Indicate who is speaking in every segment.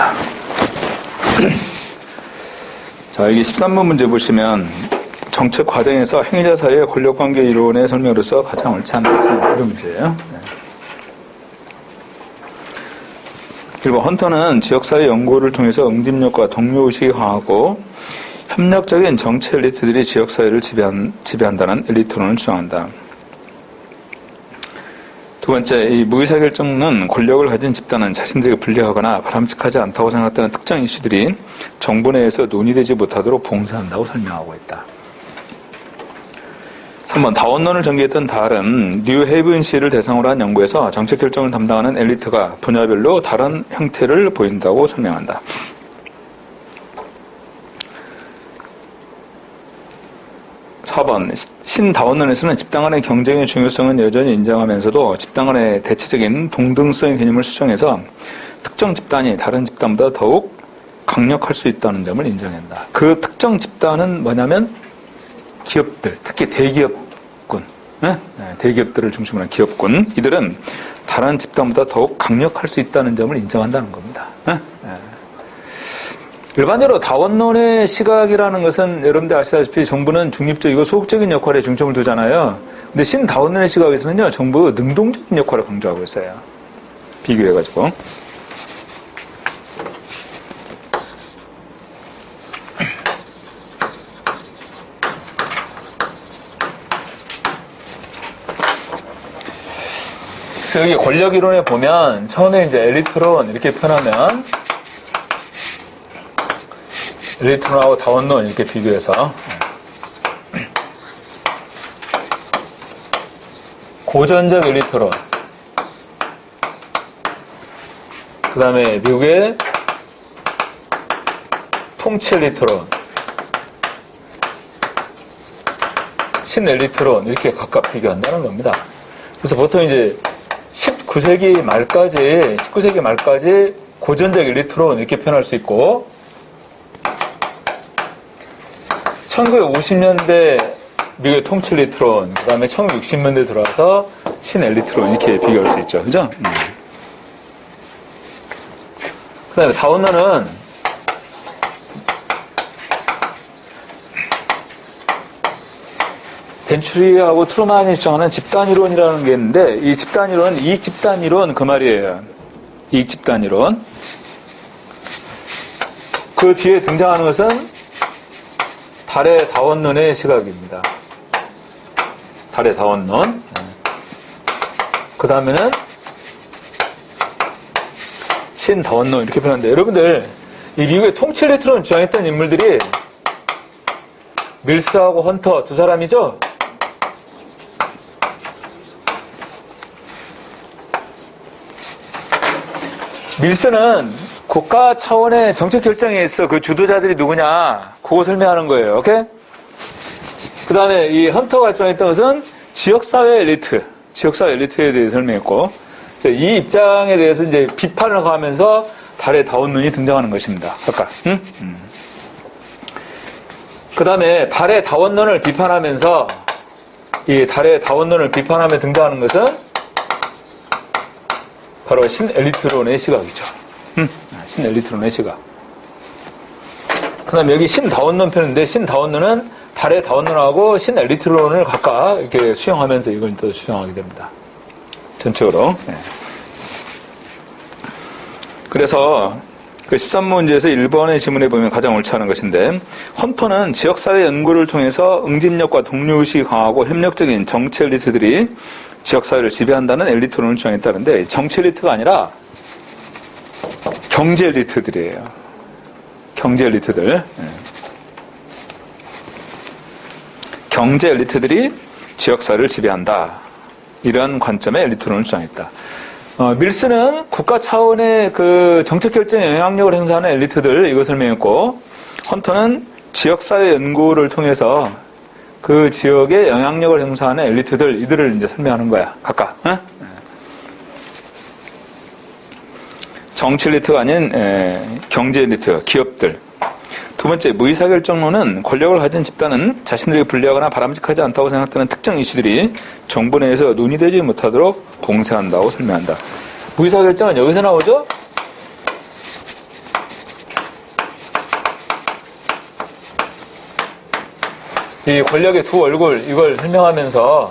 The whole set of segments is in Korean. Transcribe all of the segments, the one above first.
Speaker 1: 하겠습니다. 자, 여기 13번 문제 보시면 정책 과정에서 행위자 사이의 권력관계 이론의 설명으로서 가장 옳지 않은 것은 이런 문제예요. 1번 헌터는 지역사회 연구를 통해서 응집력과 동료의식이 강하고 협력적인 정치 엘리트들이 지역사회를 지배한다는 엘리트론을 주장한다. 두 번째, 이 무의사결정은 권력을 가진 집단은 자신들에게 불리하거나 바람직하지 않다고 생각되는 특정 이슈들이 정부 내에서 논의되지 못하도록 봉쇄한다고 설명하고 있다. 3번, 다원론을 전개했던 달은 뉴헤이븐시를 대상으로 한 연구에서 정책 결정을 담당하는 엘리트가 분야별로 다른 형태를 보인다고 설명한다. 4번, 신다원론에서는 집단 간의 경쟁의 중요성은 여전히 인정하면서도 집단 간의 대체적인 동등성의 개념을 수정해서 특정 집단이 다른 집단보다 더욱 강력할 수 있다는 점을 인정한다. 그 특정 집단은 뭐냐면 기업들, 특히 대기업군, 대기업들을 중심으로 한 기업군, 이들은 다른 집단보다 더욱 강력할 수 있다는 점을 인정한다는 겁니다. 일반적으로 다원론의 시각이라는 것은 여러분들 아시다시피 정부는 중립적이고 소극적인 역할에 중점을 두잖아요. 근데 신다원론의 시각에서는요, 정부 능동적인 역할을 강조하고 있어요. 비교해가지고. 그래서 여기 권력이론에 보면 처음에 이제 엘리트론 이렇게 표현하면 엘리트론하고 다원론 이렇게 비교해서 고전적 엘리트론, 그 다음에 미국의 통치 엘리트론, 신 엘리트론 이렇게 각각 비교한다는 겁니다. 그래서 보통 이제 19세기 말까지 고전적 엘리트론 이렇게 표현할 수 있고 1950년대 미국의 통치 엘리트론, 그 다음에 1960년대 들어와서 신 엘리트론 이렇게 비교할 수 있죠. 그죠? 그 다음에 다원론은 벤추리하고 트루만이 주장하는 집단이론이라는 게 있는데 이 집단이론은 이익집단이론 그 말이에요. 이익집단이론. 그 뒤에 등장하는 것은 달의 다원론의 시각입니다. 달의 다원론. 그 다음에는 신다원론 이렇게 표현하는데 여러분들 이 미국의 통치 엘리트론 주장했던 인물들이 밀스하고 헌터 두 사람이죠? 밀스는 국가 차원의 정책 결정에 있어 그 주도자들이 누구냐 그거 설명하는 거예요. 오케이? 그 다음에 이 헌터가 주장했던 것은 지역사회 엘리트에 대해 설명했고 이 입장에 대해서 이제 비판을 가하면서 달의 다원론이 등장하는 것입니다. 아까 그 다음에 달의 다원론을 비판하면서 이 달의 다원론을 비판하며 등장하는 것은 바로 신엘리트론의 시각이죠. 신엘리트론의 시각. 그 다음에 여기 신다원론 표현인데 신다원론은 달의 다원론하고 신엘리트론을 각각 이렇게 수용하면서 이걸 또 수용하게 됩니다. 전체적으로. 네. 그래서 그 13문제에서 1번의 지문에 보면 가장 옳지 않은 것인데 헌터는 지역사회 연구를 통해서 응집력과 동료의식이 강하고 협력적인 정치 엘리트들이 지역사회를 지배한다는 엘리트론을 주장했다는데 정치 엘리트가 아니라 경제 엘리트들이에요. 경제 엘리트들. 경제 엘리트들이 지역사회를 지배한다. 이런 관점의 엘리트론을 주장했다. 밀스는 국가 차원의 그 정책 결정에 영향력을 행사하는 엘리트들 이것을 설명했고 헌터는 지역사회 연구를 통해서 그 지역에 영향력을 행사하는 엘리트들 이들을 이제 설명하는 거야. 각각. 정치 엘리트가 아닌 경제 엘리트, 기업들. 두 번째, 무의사결정론은 권력을 가진 집단은 자신들에게 불리하거나 바람직하지 않다고 생각되는 특정 이슈들이 정부 내에서 논의되지 못하도록 봉쇄한다고 설명한다. 무의사결정은 여기서 나오죠? 이 권력의 두 얼굴, 이걸 설명하면서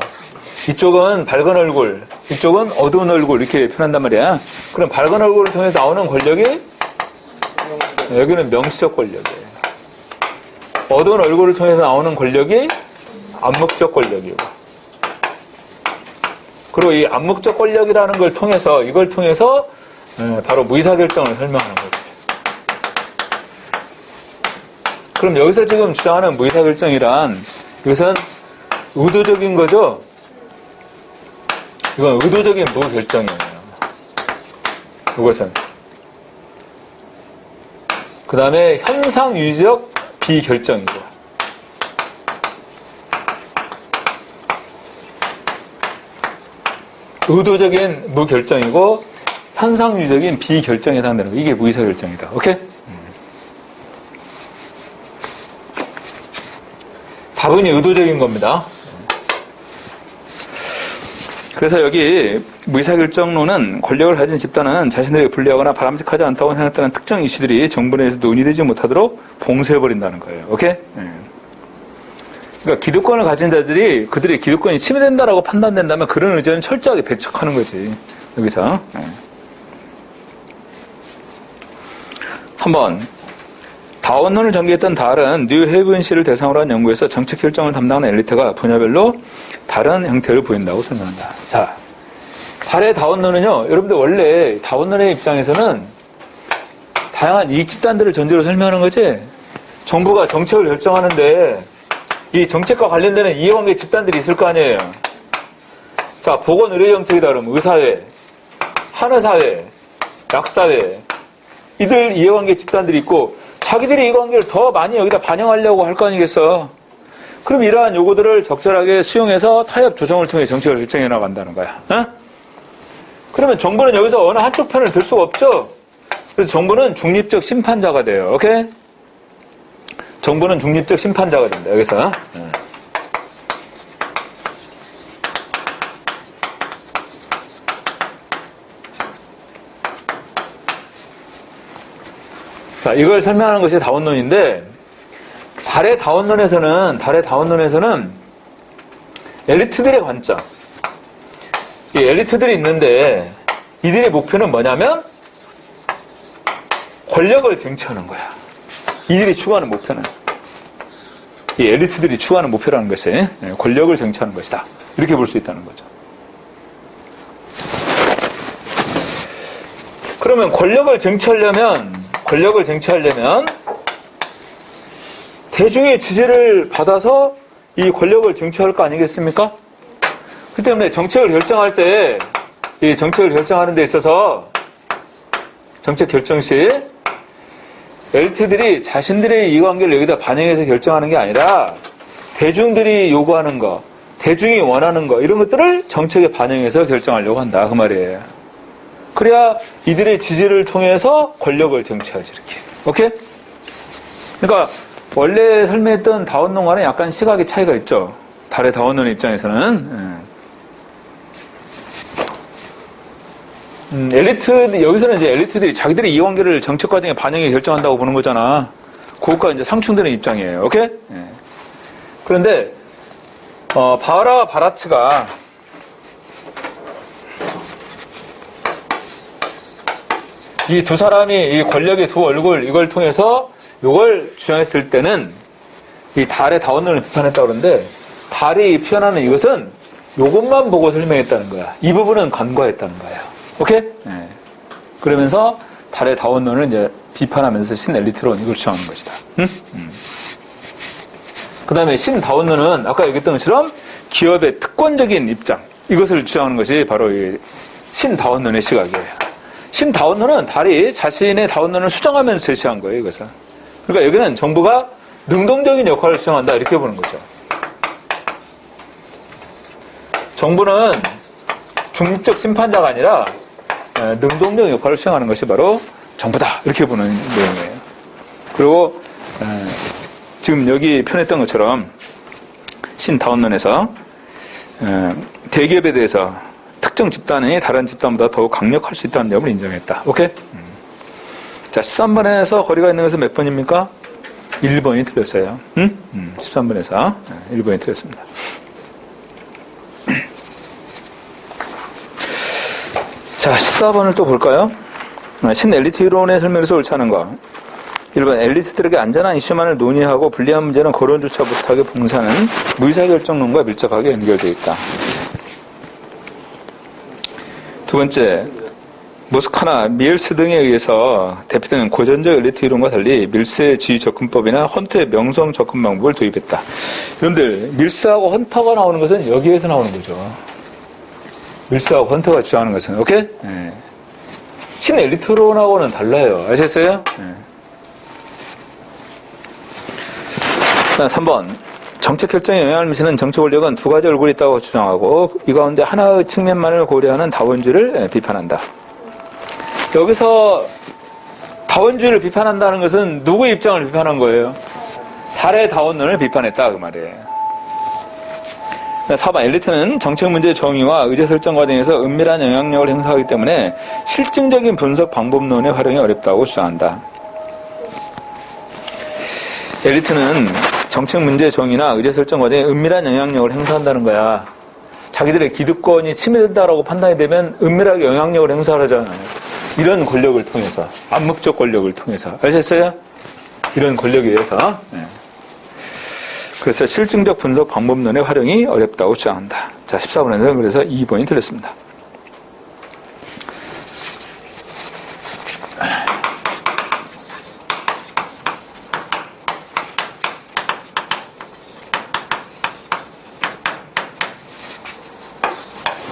Speaker 1: 이쪽은 밝은 얼굴, 이쪽은 어두운 얼굴 이렇게 표현한단 말이야. 그럼 밝은 얼굴을 통해서 나오는 권력이 여기는 명시적 권력이에요. 어두운 얼굴을 통해서 나오는 권력이 암묵적 권력이고, 그리고 이 암묵적 권력이라는 걸 통해서, 이걸 통해서 바로 무의사결정을 설명하는 거예요. 그럼 여기서 지금 주장하는 무의사결정이란, 이것은 의도적인 거죠? 이건 의도적인 무결정이에요. 이것은. 그 다음에 현상유지적 비결정이고. 의도적인 무결정이고, 현상유지적인 비결정에 해당되는 거. 이게 무의사결정이다. 오케이? 다분히 의도적인 겁니다. 그래서 여기 무의사결정론은 권력을 가진 집단은 자신들에게 불리하거나 바람직하지 않다고 생각되는 특정 이슈들이 정부 내에서 논의되지 못하도록 봉쇄해버린다는 거예요. 오케이? 그러니까 기득권을 가진 자들이 그들의 기득권이 침해된다라고 판단된다면 그런 의견은 철저하게 배척하는 거지. 여기서. 3번. 다원론을 전개했던 달은 뉴 헤이븐시를 대상으로 한 연구에서 정책 결정을 담당하는 엘리트가 분야별로 다른 형태를 보인다고 설명한다. 자, 달의 다원론은요, 여러분들 원래 다원론의 입장에서는 다양한 이익 집단들을 전제로 설명하는 거지, 정부가 정책을 결정하는데 이 정책과 관련되는 이해관계 집단들이 있을 거 아니에요. 자, 보건의료정책이다 그러면 의사회, 한의사회, 약사회, 이들 이해관계 집단들이 있고 자기들이 이 관계를 더 많이 여기다 반영하려고 할 거 아니겠어. 그럼 이러한 요구들을 적절하게 수용해서 타협 조정을 통해 정책을 결정해 나간다는 거야. 어? 그러면 정부는 여기서 어느 한쪽 편을 들 수가 없죠. 그래서 정부는 중립적 심판자가 돼요. 오케이? 정부는 중립적 심판자가 된다. 여기서. 자, 이걸 설명하는 것이 다원론인데, 달의 다원론에서는 엘리트들의 관점, 이 엘리트들이 있는데 이들의 목표는 뭐냐면 권력을 쟁취하는 거야. 이들이 추구하는 목표는, 이 엘리트들이 추구하는 목표라는 것이 권력을 쟁취하는 것이다. 이렇게 볼 수 있다는 거죠. 그러면 권력을 쟁취하려면 대중의 지지를 받아서 이 권력을 쟁취할 거 아니겠습니까? 그 때문에 정책을 결정할 때, 이 정책을 결정하는 데 있어서 정책 결정 시 엘리트들이 자신들의 이해관계를 여기다 반영해서 결정하는 게 아니라 대중들이 요구하는 거, 대중이 원하는 거, 이런 것들을 정책에 반영해서 결정하려고 한다. 그 말이에요. 그래야 이들의 지지를 통해서 권력을 쟁취하지, 이렇게. 오케이? 그러니까 원래 설명했던 다원론과는 약간 시각의 차이가 있죠. 달의 다원론 입장에서는. 엘리트, 여기서는 이제 엘리트들이 자기들의 이해관계를 정책 과정에 반영해 결정한다고 보는 거잖아. 그것과 이제 상충되는 입장이에요. 오케이? 그런데, 바하라와 바라츠가 이 두 사람이 이 권력의 두 얼굴, 이걸 통해서 이걸 주장했을 때는 이 달의 다원론을 비판했다고 그러는데, 달이 표현하는 이것은 이것만 보고 설명했다는 거야. 이 부분은 간과했다는 거예요. 오케이? 그러면서 달의 다원론을 이제 비판하면서 신엘리트론, 이걸 주장하는 것이다. 그 다음에 신다원론은 아까 얘기했던 것처럼 기업의 특권적인 입장, 이것을 주장하는 것이 바로 이 신다원론의 시각이에요. 신다원론은 달이 자신의 다원론을 수정하면서 제시한 거예요, 이것은. 그러니까 여기는 정부가 능동적인 역할을 수행한다, 이렇게 보는 거죠. 정부는 중립적 심판자가 아니라 능동적 역할을 수행하는 것이 바로 정부다, 이렇게 보는 내용이에요. 그리고 지금 여기 표현했던 것처럼 신다원론에서 대기업에 대해서 특정 집단이 다른 집단보다 더욱 강력할 수 있다는 점을 인정했다. 오케이? 자, 13번에서 거리가 있는 것은 몇 번입니까? 1번이 틀렸어요. 13번에서 1번이 틀렸습니다. 자, 14번을 또 볼까요? 신엘리트 이론의 설명에서 옳지 않은 거. 1번, 엘리트들에게 안전한 이슈만을 논의하고 불리한 문제는 거론조차 못하게 봉사하는 무의사결정론과 밀접하게 연결되어 있다. 두 번째, 모스카나 밀스 등에 의해서 대표되는 고전적 엘리트 이론과 달리 밀스의 지위 접근법이나 헌터의 명성 접근 방법을 도입했다. 여러분들, 밀스하고 헌터가 나오는 것은 여기에서 나오는 거죠. 밀스하고 헌터가 주장하는 것은, 오케이? 네. 신엘리트론하고는 달라요. 아셨어요? 네. 3번. 정책 결정에 영향을 미치는 정치 권력은 두 가지 얼굴이 있다고 주장하고 이 가운데 하나의 측면만을 고려하는 다원주의를 비판한다. 여기서 다원주의를 비판한다는 것은 누구의 입장을 비판한 거예요? 달의 다원론을 비판했다 그 말이에요. 4번. 엘리트는 정책 문제 정의와 의제 설정 과정에서 은밀한 영향력을 행사하기 때문에 실증적인 분석 방법론의 활용이 어렵다고 주장한다. 엘리트는 정책 문제 정의나 의제 설정 과정에 은밀한 영향력을 행사한다는 거야. 자기들의 기득권이 침해된다라고 판단이 되면 은밀하게 영향력을 행사하잖아요. 이런 권력을 통해서, 암묵적 권력을 통해서. 아셨어요? 이런 권력에 의해서. 네. 그래서 실증적 분석 방법론의 활용이 어렵다고 주장한다. 자, 14번에서는 그래서 2번이 틀렸습니다.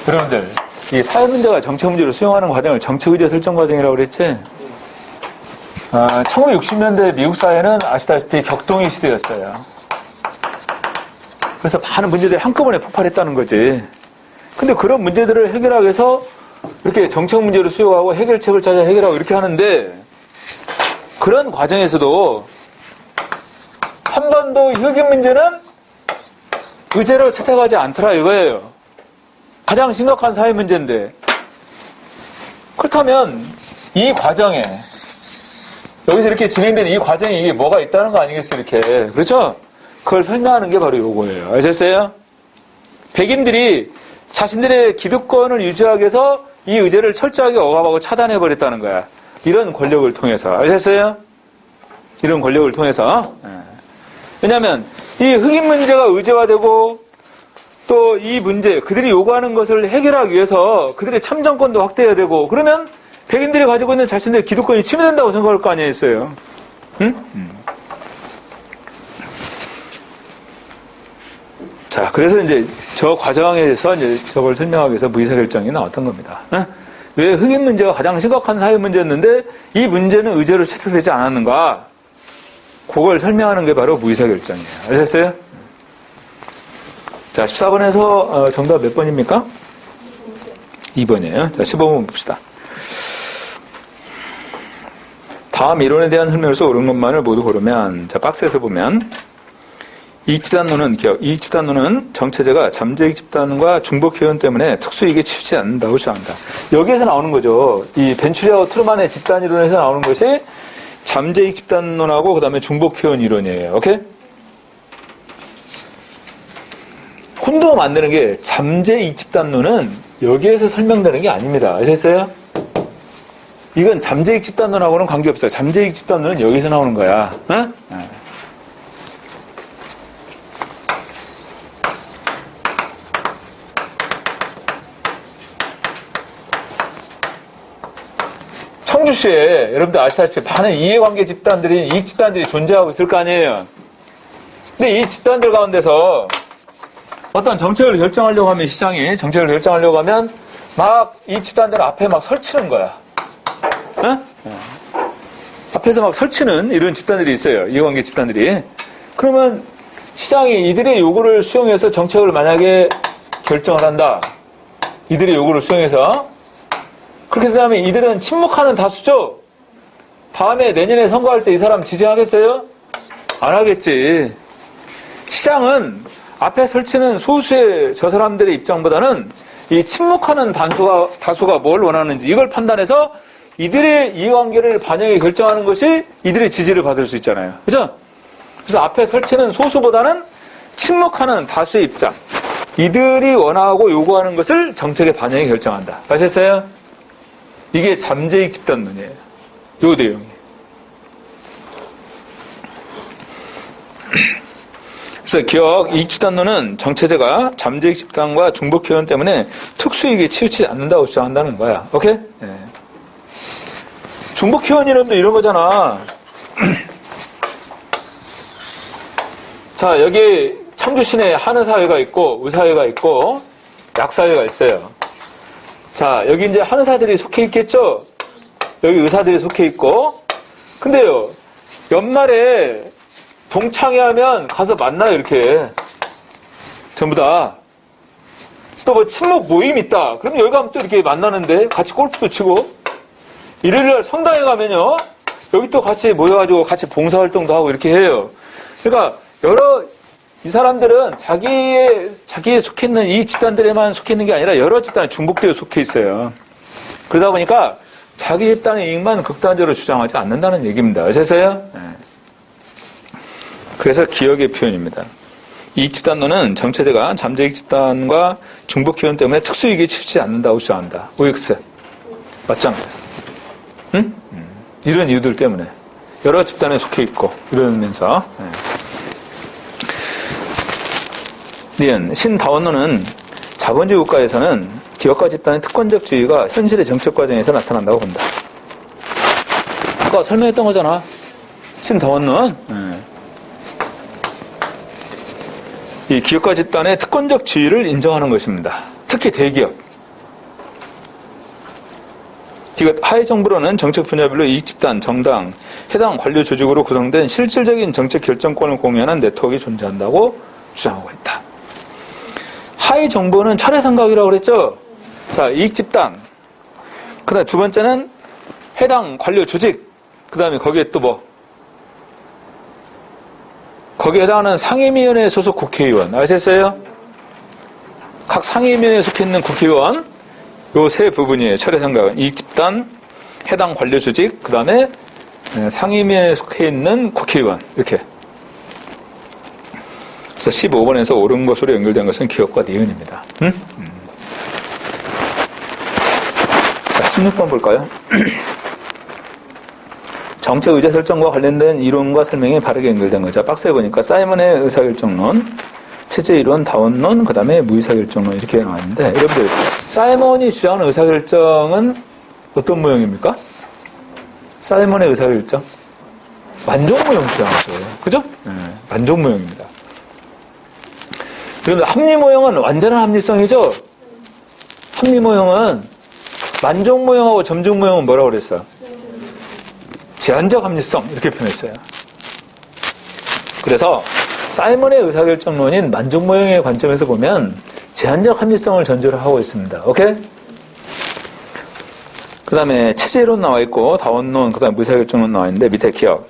Speaker 1: 여러분들, 이 사회 문제가 정책 문제로 수용하는 과정을 정책 의제 설정 과정이라고 그랬지? 1960년대 미국 사회는 아시다시피 격동의 시대였어요. 그래서 많은 문제들이 한꺼번에 폭발했다는 거지. 근데 그런 문제들을 해결하기 위해서 이렇게 정책 문제로 수용하고 해결책을 찾아 해결하고 이렇게 하는데 그런 과정에서도 한 번도 흑인 문제는 의제로 채택하지 않더라 이거예요. 가장 심각한 사회 문제인데. 그렇다면 이 과정에 여기서 이렇게 진행되는 이 과정에 이게 뭐가 있다는 거 아니겠어요? 이렇게. 그렇죠? 그걸 설명하는 게 바로 요거예요. 아셨어요? 백인들이 자신들의 기득권을 유지하기 위해서 이 의제를 철저하게 억압하고 차단해버렸다는 거야. 이런 권력을 통해서. 아셨어요? 이런 권력을 통해서. 왜냐하면 이 흑인 문제가 의제화되고 또 이 문제, 그들이 요구하는 것을 해결하기 위해서 그들의 참정권도 확대해야 되고 그러면 백인들이 가지고 있는 자신들의 기득권이 침해된다고 생각할 거 아니겠어요? 응? 자, 그래서 이제 저 과정에서 이제 저걸 설명하기 위해서 무의사결정이 나왔던 겁니다. 응? 왜 흑인 문제가 가장 심각한 사회 문제였는데 이 문제는 의제로 채택되지 않았는가? 그걸 설명하는 게 바로 무의사결정이에요. 아셨어요? 자, 14번에서 정답 몇 번입니까? 2번이에요. 자, 15번 봅시다. 다음 이론에 대한 설명에서 옳은 것만을 모두 고르면, 자, 박스에서 보면, 이익집단론은 정체제가 잠재익 집단과 중복회원 때문에 특수이익에 치우치지 않는다고 주장한다. 여기에서 나오는 거죠. 이 벤츄리하고 트루만의 집단 이론에서 나오는 것이 잠재익 집단론하고 그 다음에 중복회원 이론이에요. 오케이? 혼동 만드는 게 잠재익 집단론은 여기에서 설명되는 게 아닙니다. 아셨어요? 이건 잠재익 집단론하고는 관계없어요. 잠재익 집단론은 여기서 나오는 거야. 어? 청주시에 여러분들 아시다시피 많은 이해관계 집단들이, 이익 집단들이 존재하고 있을 거 아니에요. 근데 이 집단들 가운데서 어떤 정책을 결정하려고 하면 시장이 정책을 결정하려고 하면 막 이 집단들 앞에 막 설치는 거야. 어? 앞에서 막 설치는 이런 집단들이 있어요. 이해관계 집단들이. 그러면 시장이 이들의 요구를 수용해서 정책을 만약에 결정을 한다. 이들의 요구를 수용해서 그렇게 되면 이들은 침묵하는 다수죠. 다음에 내년에 선거할 때 이 사람 지지하겠어요? 안 하겠지. 시장은 앞에 설치는 소수의 저 사람들의 입장보다는 이 침묵하는 다수가 뭘 원하는지 이걸 판단해서 이들의 이해관계를 반영해 결정하는 것이 이들의 지지를 받을 수 있잖아요. 그죠? 그래서 앞에 설치는 소수보다는 침묵하는 다수의 입장. 이들이 원하고 요구하는 것을 정책의 반영이 결정한다. 아셨어요? 이게 잠재익 집단론이에요. 요 내용이. 그래서 기억, 이익 집단론은 정체제가 잠재익 집단과 중복 회원 때문에 특수이익에 치우치지 않는다고 주장한다는 거야. 오케이? 네. 중복 회원 이름도 이런 거잖아. 자, 여기 청주시내 한의사회가 있고, 의사회가 있고, 약사회가 있어요. 자, 여기 이제 한의사들이 속해 있겠죠? 여기 의사들이 속해 있고, 근데요, 연말에 동창회하면 가서 만나요, 이렇게. 전부 다. 또 뭐 친목 모임 있다. 그럼 여기 가면 또 이렇게 만나는데, 같이 골프도 치고, 일요일날 성당에 가면요, 여기 또 같이 모여가지고 같이 봉사활동도 하고 이렇게 해요. 그러니까, 이 사람들은 자기에 속해 있는 이 집단들에만 속해 있는 게 아니라 여러 집단에 중복되어 속해 있어요. 그러다 보니까 자기 집단의 이익만 극단적으로 주장하지 않는다는 얘기입니다. 아셨어요? 네. 그래서 기억의 표현입니다. 이익 집단론은 정체제가 잠재익 집단과 중복 회원 때문에 특수이익에 치우치지 않는다고 주장한다. OX. 맞잖아요. 응? 이런 이유들 때문에. 여러 집단에 속해 있고, 이러면서. 네. 니은, 신다원론은 자본주의 국가에서는 기업가 집단의 특권적 지위가 현실의 정책 과정에서 나타난다고 본다. 아까 설명했던 거잖아. 신다원론. 네. 이 기업가 집단의 특권적 지위를 인정하는 것입니다. 특히 대기업. 하위 정부로는 정책 분야별로 이익 집단, 정당, 해당 관료 조직으로 구성된 실질적인 정책 결정권을 공유하는 네트워크가 존재한다고 주장하고 있다. 하위 정부는 철회성각이라고 그랬죠? 자, 이익 집단. 그 다음에 두 번째는 해당 관료 조직. 그 다음에 거기에 또 뭐? 거기에 해당하는 상임위원회 소속 국회의원. 아셨어요? 각 상임위원회에 속해 있는 국회의원. 요 세 부분이에요. 철회성각은. 이익 집단, 해당 관료 조직, 그 다음에 상임위원회에 속해 있는 국회의원. 이렇게. 그래서 15번에서 옳은 것으로 연결된 것은 기업과 니은입니다. 응? 자, 16번 볼까요? 정책 의제 설정과 관련된 이론과 설명이 바르게 연결된 거죠. 박스에 보니까 사이먼의 의사결정론, 체제 이론, 다원론, 그 다음에 무의사결정론 이렇게 나와 있는데, 여러분들 사이먼이 주장하는 의사결정은 어떤 모형입니까? 사이먼의 의사결정? 만족모형 주장하죠. 그죠? 네, 만족모형입니다. 그런데 합리모형은 완전한 합리성이죠? 합리모형은 만족모형하고 점증모형은 뭐라고 그랬어요? 제한적 합리성 이렇게 표현했어요. 그래서 사이먼의 의사결정론인 만족모형의 관점에서 보면 제한적 합리성을 전제로 하고 있습니다. 오케이? 그 다음에 체제론 나와 있고 다원론, 그 다음에 무의사결정론 나와 있는데 밑에 기억.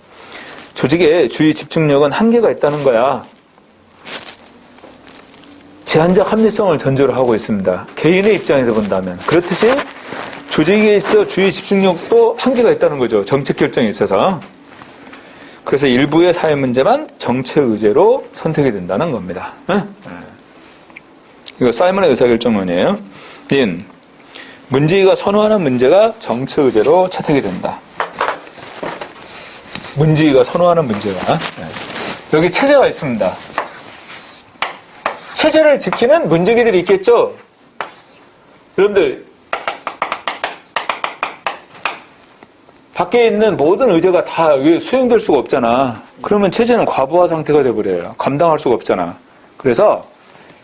Speaker 1: 조직의 주의 집중력은 한계가 있다는 거야. 제한적 합리성을 전제로 하고 있습니다. 개인의 입장에서 본다면. 그렇듯이 조직에 있어 주의 집중력도 한계가 있다는 거죠. 정책 결정에 있어서. 그래서 일부의 사회 문제만 정책 의제로 선택이 된다는 겁니다. 이거 사이먼의 의사결정론이에요. 닌, 문재인가 선호하는 문제가 정책 의제로 채택이 된다. 문재인가 선호하는 문제가. 여기 체제가 있습니다. 체제를 지키는 문제기들이 있겠죠? 여러분들, 밖에 있는 모든 의제가 다 수행될 수가 없잖아. 그러면 체제는 과부하 상태가 돼버려요. 감당할 수가 없잖아. 그래서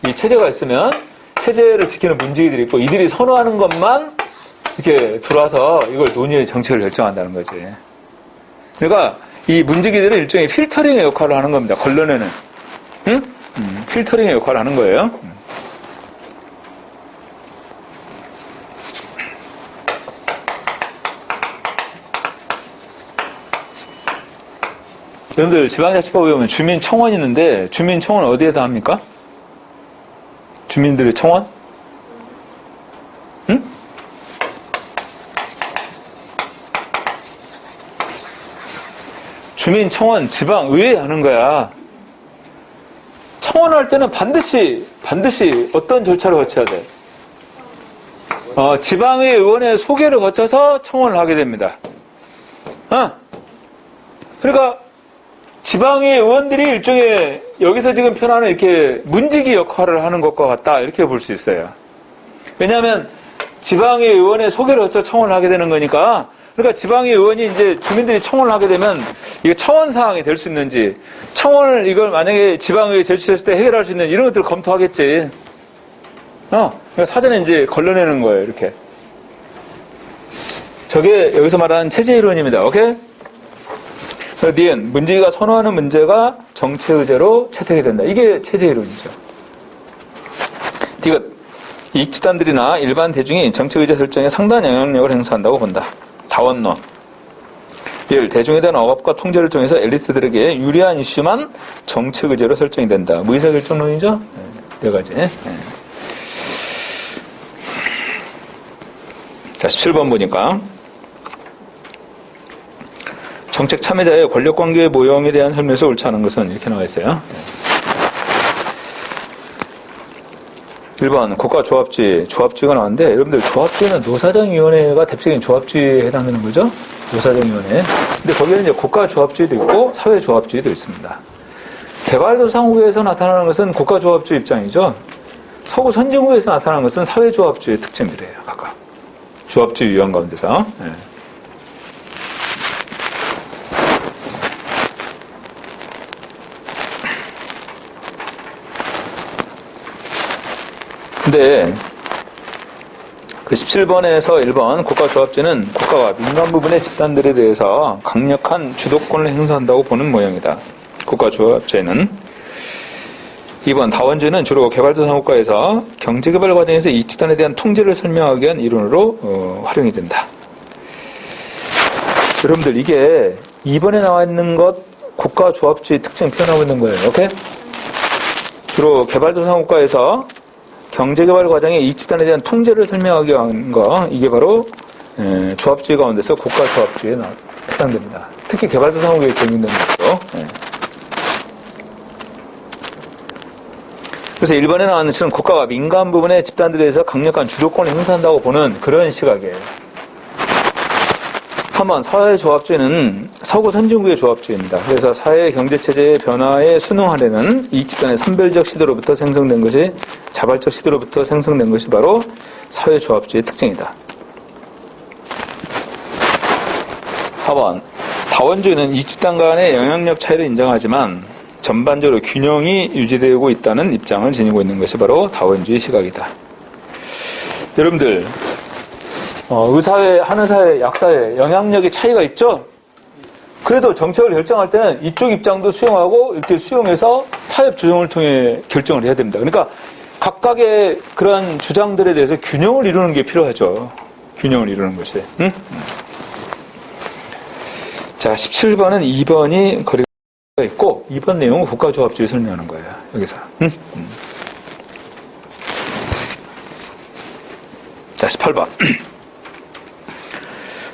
Speaker 1: 이 체제가 있으면 체제를 지키는 문제기들이 있고 이들이 선호하는 것만 이렇게 들어와서 이걸 논의의 정책을 결정한다는 거지. 그러니까 이 문제기들은 일종의 필터링의 역할을 하는 겁니다. 걸러내는. 응? 필터링의 역할을 하는 거예요. 여러분들 지방자치법에 보면 주민청원이 있는데 주민청원 어디에다 합니까? 주민들의 청원? 응? 주민청원, 지방의회 하는 거야. 청원할 때는 반드시 어떤 절차를 거쳐야 돼? 지방의회 의원의 소개를 거쳐서 청원을 하게 됩니다. 그러니까 지방의회 의원들이 일종의 여기서 지금 표현하는 이렇게 문지기 역할을 하는 것과 같다 이렇게 볼 수 있어요. 왜냐하면 지방의회 의원의 소개를 거쳐 청원을 하게 되는 거니까. 그러니까 지방의회 의원이 이제 주민들이 청원을 하게 되면 이게 청원 사항이 될 수 있는지, 청원을 이걸 만약에 지방의회에 제출했을 때 해결할 수 있는 이런 것들을 검토하겠지. 그러니까 사전에 이제 걸러내는 거예요, 이렇게. 저게 여기서 말하는 체제 이론입니다. 오케이? 니은 문지기가 선호하는 문제가 정치 의제로 채택이 된다. 이게 체제 이론이죠. 디귿 이익 집단들이나 일반 대중이 정치 의제 설정에 상당한 영향력을 행사한다고 본다. 다원론. 일 대중에 대한 억압과 통제를 통해서 엘리트들에게 유리한 이슈만 정치 의제로 설정이 된다. 의사결정론이죠. 네 가지. 자, 17번 보니까 정책 참여자의 권력관계의 모형에 대한 설명에서 옳지 않은 것은 이렇게 나와 있어요. 1번 국가조합주의, 조합주의가 나왔는데 여러분들 조합주의는 노사정위원회가 대표적인 조합주의에 해당되는 거죠. 노사정위원회. 근데 거기에는 이제 국가조합주의도 있고 사회조합주의도 있습니다. 개발도상국에서 나타나는 것은 국가조합주의 입장이죠. 서구 선진국에서 나타나는 것은 사회조합주의 특징들이에요. 각각. 조합주의 유형 가운데서. 네. 근데 그 17번에서 1번 국가조합제는 국가가 민간 부분의 집단들에 대해서 강력한 주도권을 행사한다고 보는 모양이다. 국가조합제는 2번 다원주의는 주로 개발도상국가에서 경제개발 과정에서 이 집단에 대한 통제를 설명하기 위한 이론으로 활용이 된다. 여러분들 이게 2번에 나와 있는 것 국가조합주의 특징 표현하고 있는 거예요. 오케이? 주로 개발도상국가에서 경제개발 과정에 이 집단에 대한 통제를 설명하기 위한 거, 이게 바로 조합주의 가운데서 국가조합주의에 해당됩니다. 특히 개발도상국에 적용되는 거죠. 그래서 1번에 나왔는 것처럼 국가가 민간 부분의 집단들에 대해서 강력한 주도권을 행사한다고 보는 그런 시각이에요. 3번 사회조합주의는 서구 선진국의 조합주의입니다. 그래서 사회 경제체제의 변화에 순응하려는 이 집단의 선별적 시도로부터 생성된 것이 자발적 시도로부터 생성된 것이 바로 사회조합주의의 특징이다. 4번 다원주의는 이 집단 간의 영향력 차이를 인정하지만 전반적으로 균형이 유지되고 있다는 입장을 지니고 있는 것이 바로 다원주의 시각이다. 여러분들 의사회, 한의사회, 약사회 영향력의 차이가 있죠? 그래도 정책을 결정할 때는 이쪽 입장도 수용하고 이렇게 수용해서 타협 조정을 통해 결정을 해야 됩니다. 그러니까 각각의 그런 주장들에 대해서 균형을 이루는 게 필요하죠. 균형을 이루는 것이. 응? 자, 17번은 2번이 거리가 있고 2번 내용은 국가조합주의 설명하는 거예요. 여기서. 응? 자, 18번.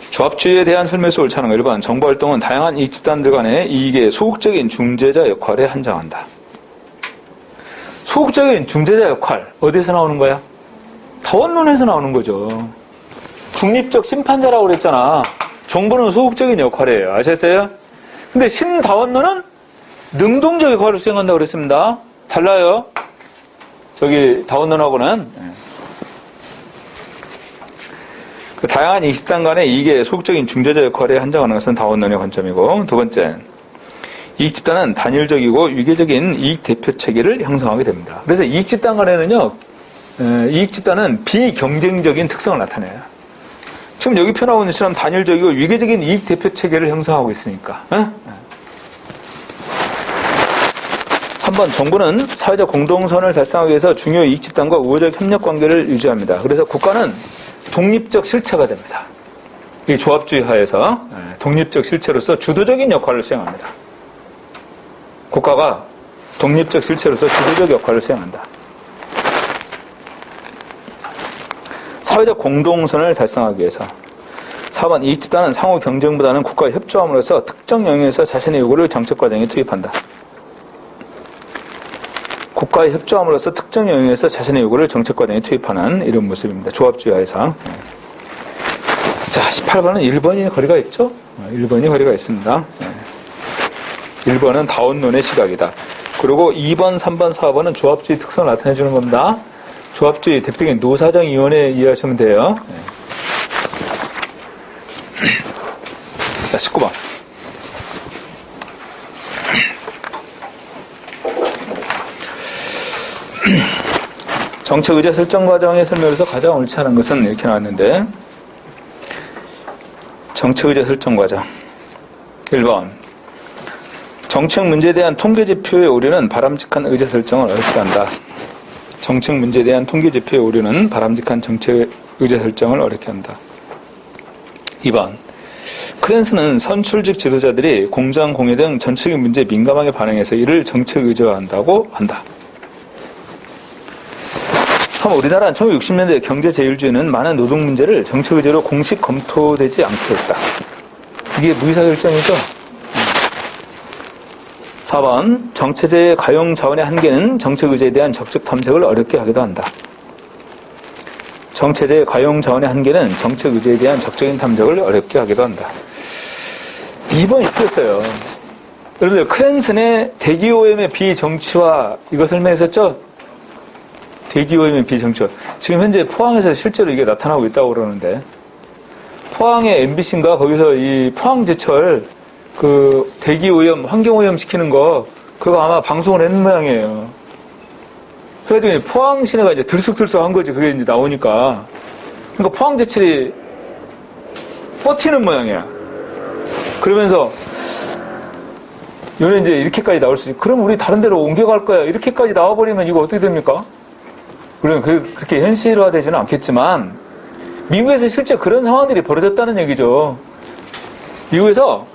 Speaker 1: 조합주의에 대한 설명에서 옳지 않은 거. 1번 정보활동은 다양한 이익 집단들 간의 이익의 소극적인 중재자 역할에 한정한다. 소극적인 중재자 역할 어디서 나오는 거야? 다원론에서 나오는 거죠. 중립적 심판자라고 그랬잖아. 정부는 소극적인 역할이에요. 아셨어요? 근데 신다원론은 능동적 역할을 수행한다고 그랬습니다. 달라요. 저기 다원론하고는. 그 다양한 이익 집단 간의 이익의 소극적인 중재자 역할에 한정하는 것은 다원론의 관점이고, 두 번째, 이익 집단은 단일적이고 위계적인 이익 대표 체계를 형성하게 됩니다. 그래서 이익 집단 간에는요, 이익 집단은 비경쟁적인 특성을 나타내요. 지금 여기 표현하고 있는 것처럼 단일적이고 위계적인 이익 대표 체계를 형성하고 있으니까. 3번 정부는 사회적 공동선을 달성하기 위해서 중요 이익 집단과 우호적 협력 관계를 유지합니다. 그래서 국가는 독립적 실체가 됩니다. 이 조합주의 하에서 독립적 실체로서 주도적인 역할을 수행합니다. 국가가 독립적 실체로서 주도적 역할을 수행한다. 사회적 공동선을 달성하기 위해서 4번 이익 집단은 상호 경쟁보다는 국가와 협조함으로써 특정 영역에서 자신의 요구를 정책 과정에 투입한다. 국가와 협조함으로써 특정 영역에서 자신의 요구를 정책 과정에 투입하는 이런 모습입니다. 조합주의 하에서. 자, 18번은 1번이 거리가 있죠? 1번이 거리가 있습니다. 1번은 다운론의 시각이다. 그리고 2번, 3번, 4번은 조합주의 특성을 나타내주는 겁니다. 조합주의 대표적인 노사정위원회 이해하시면 돼요. 자, 19번. 정책 의제 설정 과정의 설명에서 가장 옳지 않은 것은 이렇게 나왔는데, 정책 의제 설정 과정. 1번. 정책 문제에 대한 통계 지표의 오류는 바람직한 의제 설정을 어렵게 한다. 정책 문제에 대한 통계 지표의 오류는 바람직한 정책 의제 설정을 어렵게 한다. 2번. 크랜스는 선출직 지도자들이 공장 공해 등 전체적인 문제에 민감하게 반응해서 이를 정책 의제화한다고 한다. 3. 우리나라는 1960년대 경제 제일주의는 많은 노동 문제를 정책 의제로 공식 검토되지 않게 했다. 이게 무의사결정이죠? 4번. 정체제의 가용 자원의 한계는 정책 의제에 대한 적적 탐색을 어렵게 하기도 한다. 정체제의 가용 자원의 한계는 정책 의제에 대한 적적인 탐색을 어렵게 하기도 한다. 2번 이거였어요. 여러분들 크랜슨의 대기오염의 비정치화 이거 설명했었죠? 대기오염의 비정치화. 지금 현재 포항에서 실제로 이게 나타나고 있다고 그러는데 포항의 MBC인가 거기서 이 포항제철 그 대기오염, 환경오염 시키는 거 그거 아마 방송을 했는 모양이에요. 그래가지고 포항 시내가 이제 들쑥들쑥한 거지. 그게 이제 나오니까. 그러니까 포항제철이 버티는 모양이야. 그러면서 요는 이제 이렇게까지 나올 수 있지. 그럼 우리 다른 데로 옮겨갈 거야. 이렇게까지 나와버리면 이거 어떻게 됩니까? 물론 그렇게 현실화되지는 않겠지만 미국에서 실제 그런 상황들이 벌어졌다는 얘기죠. 미국에서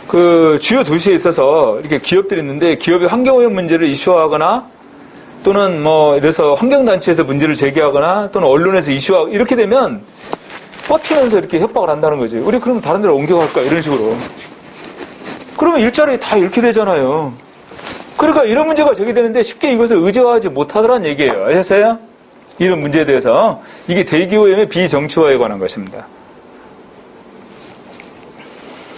Speaker 1: 그 주요 도시에 있어서 이렇게 기업들이 있는데 기업이 환경오염 문제를 이슈화하거나 또는 뭐 이래서 환경단체에서 문제를 제기하거나 또는 언론에서 이슈화하고 이렇게 되면 버티면서 이렇게 협박을 한다는 거지. 우리 그럼 다른 데로 옮겨갈까? 이런 식으로. 그러면 일자리 다 잃게 되잖아요. 그러니까 이런 문제가 제기되는데 쉽게 이것을 의제화하지 못하더란 얘기예요. 아셨어요? 이런 문제에 대해서. 이게 대기오염의 비정치화에 관한 것입니다.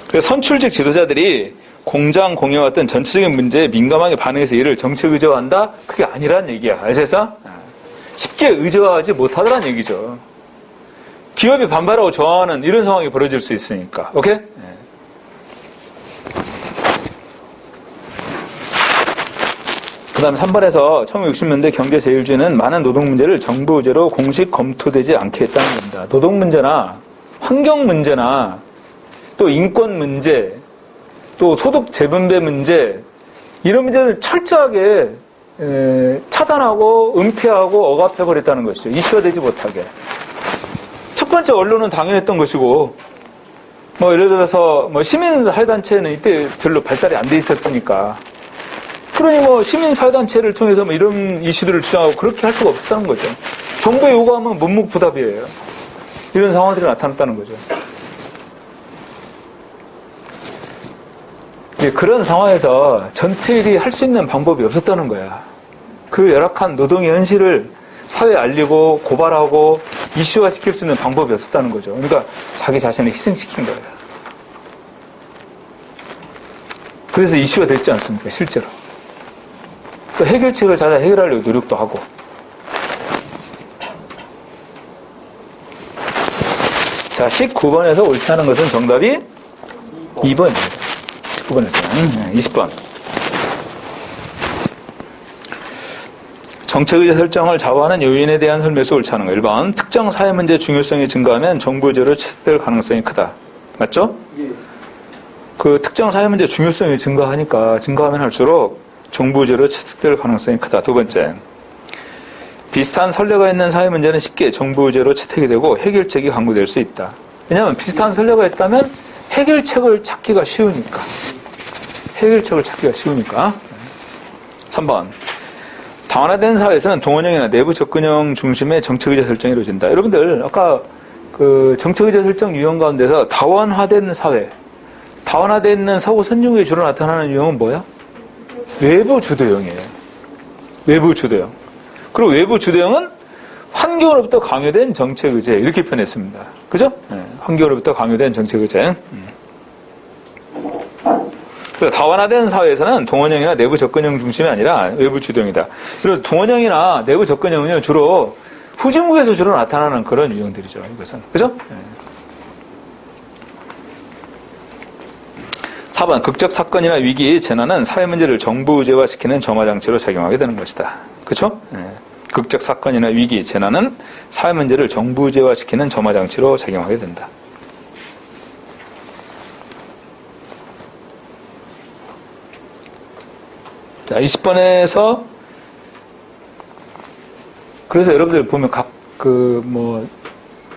Speaker 1: 그래서 선출직 지도자들이 공장 공여와 같은 전체적인 문제에 민감하게 반응해서 이를 정책 의제화한다? 그게 아니란 얘기야. 아셔서? 쉽게 의제화하지 못하더란 얘기죠. 기업이 반발하고 저항하는 이런 상황이 벌어질 수 있으니까. 오케이? 그 다음에 3번에서 1960년대 경제 제일주의는 많은 노동 문제를 정부 의제로 공식 검토되지 않게 했다는 겁니다. 노동 문제나 환경 문제나 또 인권 문제, 또 소득 재분배 문제 이런 문제를 철저하게 차단하고 은폐하고 억압해버렸다는 것이죠. 이슈화되지 못하게. 첫 번째 언론은 당연했던 것이고 뭐 예를 들어서 뭐 시민사회단체는 이때 별로 발달이 안 돼 있었으니까 그러니 뭐 시민사회단체를 통해서 뭐 이런 이슈들을 주장하고 그렇게 할 수가 없었다는 거죠. 정부에 요구하면 묵묵부답이에요. 이런 상황들이 나타났다는 거죠. 그런 상황에서 전태일이 할 수 있는 방법이 없었다는 거야. 그 열악한 노동의 현실을 사회에 알리고 고발하고 이슈화시킬 수 있는 방법이 없었다는 거죠. 그러니까 자기 자신을 희생시킨 거예요. 그래서 이슈가 됐지 않습니까? 실제로. 또 해결책을 찾아 해결하려고 노력도 하고. 자, 19번에서 옳지 않은 것은 정답이 2번입니다. 19번에서는 20번. 정책의제 설정을 좌우하는 요인에 대한 설명에서 옳지 않은 거. 1번. 특정 사회 문제의 중요성이 증가하면 정부 의제로 채택될 가능성이 크다. 맞죠? 예. 그 특정 사회 문제의 중요성이 증가하면 할수록 정부 의제로 채택될 가능성이 크다. 두 번째. 비슷한 선례가 있는 사회 문제는 쉽게 정부 의제로 채택이 되고 해결책이 강구될 수 있다. 왜냐하면 비슷한 선례가 있다면 해결책을 찾기가 쉬우니까. 3번. 다원화된 사회에서는 동원형이나 내부 접근형 중심의 정책의제 설정이 이루어진다. 여러분들 아까 그 정책의제 설정 유형 가운데서 다원화된 사회, 다원화되어 있는 사고 선진국에 주로 나타나는 유형은 뭐야? 외부 주도형이에요. 외부 주도형. 그리고 외부 주도형은 환경으로부터 강요된 정책의제 이렇게 표현했습니다. 그죠? 네. 환경으로부터 강요된 정책의제. 그래서 다원화된 사회에서는 동원형이나 내부 접근형 중심이 아니라 외부 주도형이다. 그리고 동원형이나 내부 접근형은 주로 후진국에서 주로 나타나는 그런 유형들이죠. 이것은. 그죠? 네. 4번 극적 사건이나 위기, 재난은 사회 문제를 정부 의제화시키는 점화장치로 작용하게 되는 것이다. 그렇죠? 네. 극적 사건이나 위기, 재난은 사회 문제를 정부 의제화시키는 점화장치로 작용하게 된다. 자, 20번에서 그래서 여러분들 보면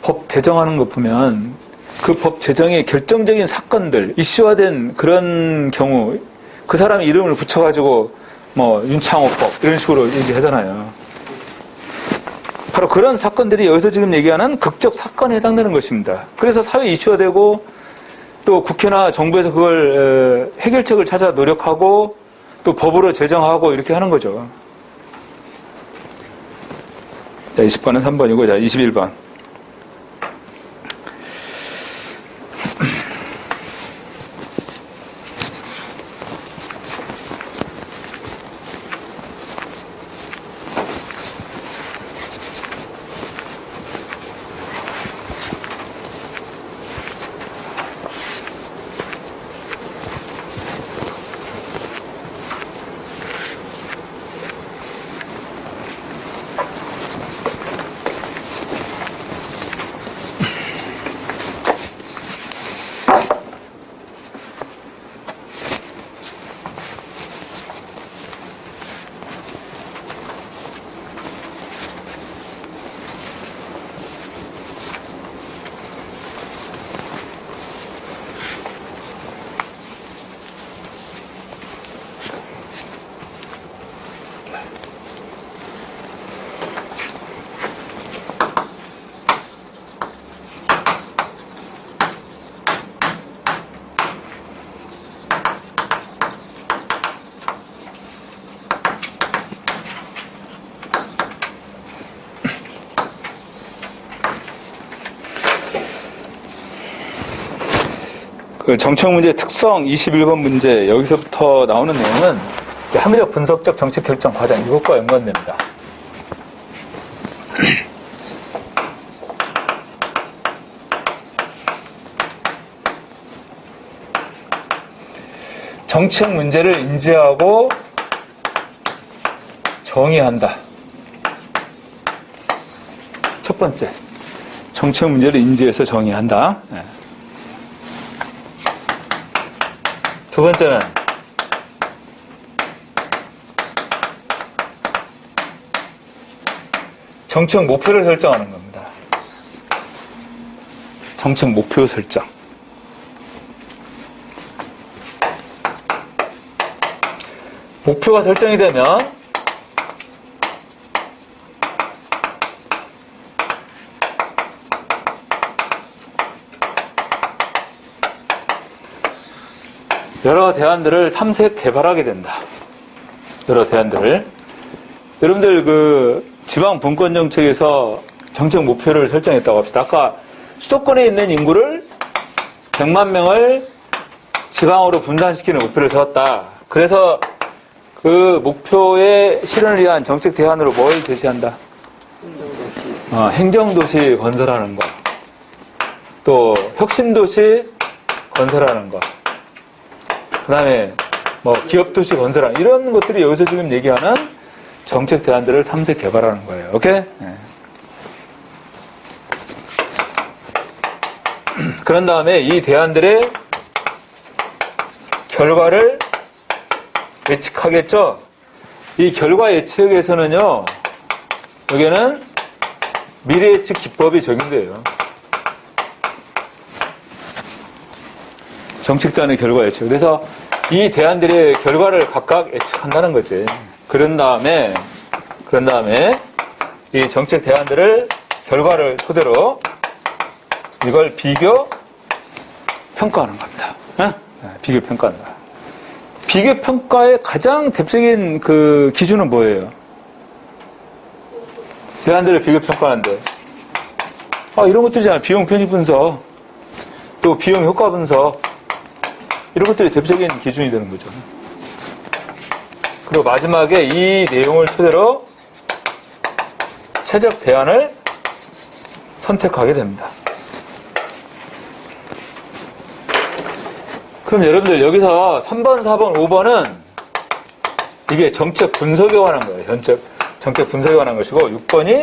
Speaker 1: 법 제정하는 거 보면 그 법 제정의 결정적인 사건들, 이슈화된 그런 경우, 그 사람의 이름을 붙여가지고, 윤창호법, 이런 식으로 얘기하잖아요. 바로 그런 사건들이 여기서 지금 얘기하는 극적 사건에 해당되는 것입니다. 그래서 사회 이슈화되고, 또 국회나 정부에서 그걸 해결책을 찾아 노력하고, 또 법으로 제정하고, 이렇게 하는 거죠. 자, 20번은 3번이고, 자, 21번. 그 정책 문제 특성 21번 문제 여기서부터 나오는 내용은 합리적 분석적 정책 결정 과정 이것과 연관됩니다. 정책 문제를 인지하고 정의한다. 첫 번째, 정책 문제를 인지해서 정의한다. 네. 두 번째는 정책 목표를 설정하는 겁니다. 정책 목표 설정. 목표가 설정이 되면 여러 대안들을 탐색 개발하게 된다. 여러 대안들을. 여러분들 그 지방 분권 정책에서 정책 목표를 설정했다고 합시다. 아까 수도권에 있는 인구를 100만 명을 지방으로 분산시키는 목표를 세웠다. 그래서 그 목표의 실현을 위한 정책 대안으로 뭘 제시한다? 행정도시 건설하는 거. 또 혁신도시 건설하는 거. 그 다음에 기업도시 건설하는 이런 것들이 여기서 지금 얘기하는 정책 대안들을 탐색 개발하는 거예요. 오케이? 네. 그런 다음에 이 대안들의 결과를 예측하겠죠? 이 결과 예측에서는요, 여기에는 미래 예측 기법이 적용돼요. 정책 대안의 결과 예측. 그래서 이 대안들의 결과를 각각 예측한다는 거지. 그런 다음에 이 정책 대안들을 결과를 토대로 이걸 비교 평가하는 겁니다. 비교 평가하는 거야. 비교 평가의 가장 대표적인 그 기준은 뭐예요? 대안들을 비교 평가하는데 이런 것들이잖아요. 비용 편의 분석, 또 비용 효과 분석, 이런 것들이 대표적인 기준이 되는 거죠. 그리고 마지막에 이 내용을 토대로 최적 대안을 선택하게 됩니다. 그럼 여러분들 여기서 3번, 4번, 5번은 이게 정책 분석에 관한 거예요. 정책 분석에 관한 것이고 6번이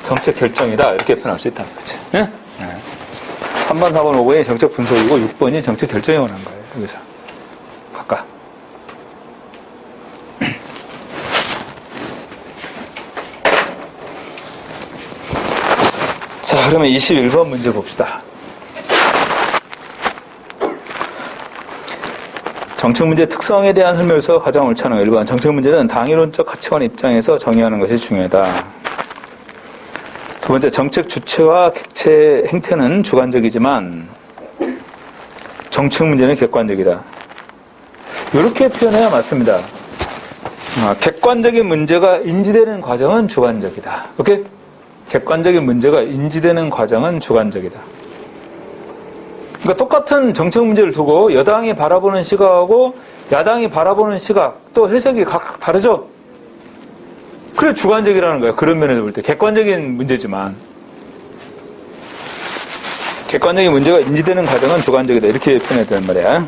Speaker 1: 정책 결정이다. 이렇게 표현할 수 있다는 거지. 네? 3번, 4번, 5번이 정책 분석이고 6번이 정책 결정에 관한 거예요. 여기서 각각. 자, 그러면 21번 문제 봅시다. 정책 문제 특성에 대한 설명에서 가장 옳지 않은 1번. 정책 문제는 당위론적 가치관 입장에서 정의하는 것이 중요하다. 두 번째, 정책 주체와 객체 행태는 주관적이지만 정책 문제는 객관적이다. 이렇게 표현해야 맞습니다. 객관적인 문제가 인지되는 과정은 주관적이다. 오케이? 객관적인 문제가 인지되는 과정은 주관적이다. 그러니까 똑같은 정책 문제를 두고 여당이 바라보는 시각하고 야당이 바라보는 시각, 또 해석이 각각 다르죠? 그래 주관적이라는 거예요. 그런 면에서 볼 때. 객관적인 문제지만. 객관적인 문제가 인지되는 과정은 주관적이다. 이렇게 표현해야 되는 말이야.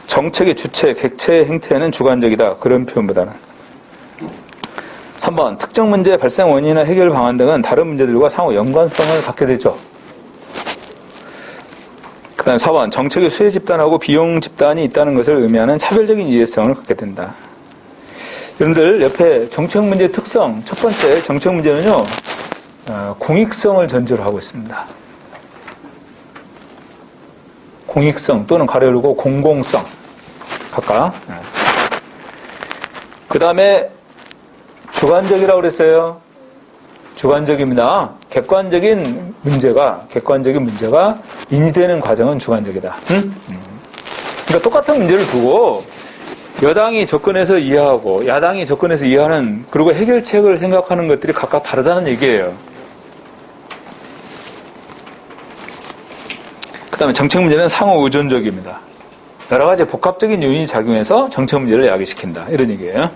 Speaker 1: 정책의 주체, 객체의 행태는 주관적이다. 그런 표현보다는. 3번, 특정 문제의 발생 원인이나 해결 방안 등은 다른 문제들과 상호 연관성을 갖게 되죠. 그 다음에 4번, 정책의 수혜 집단하고 비용 집단이 있다는 것을 의미하는 차별적인 이해성을 갖게 된다. 여러분들, 옆에 정책 문제의 특성, 첫 번째 정책 문제는요, 공익성을 전제로 하고 있습니다. 공익성 또는 가로 열고 공공성, 각각. 그 다음에 주관적이라고 그랬어요. 주관적입니다. 객관적인 문제가 인지되는 과정은 주관적이다. 그러니까 똑같은 문제를 두고 여당이 접근해서 이해하고 야당이 접근해서 이해하는, 그리고 해결책을 생각하는 것들이 각각 다르다는 얘기예요. 그 다음에 정책 문제는 상호 의존적입니다. 여러 가지 복합적인 요인이 작용해서 정책 문제를 야기시킨다. 이런 얘기예요.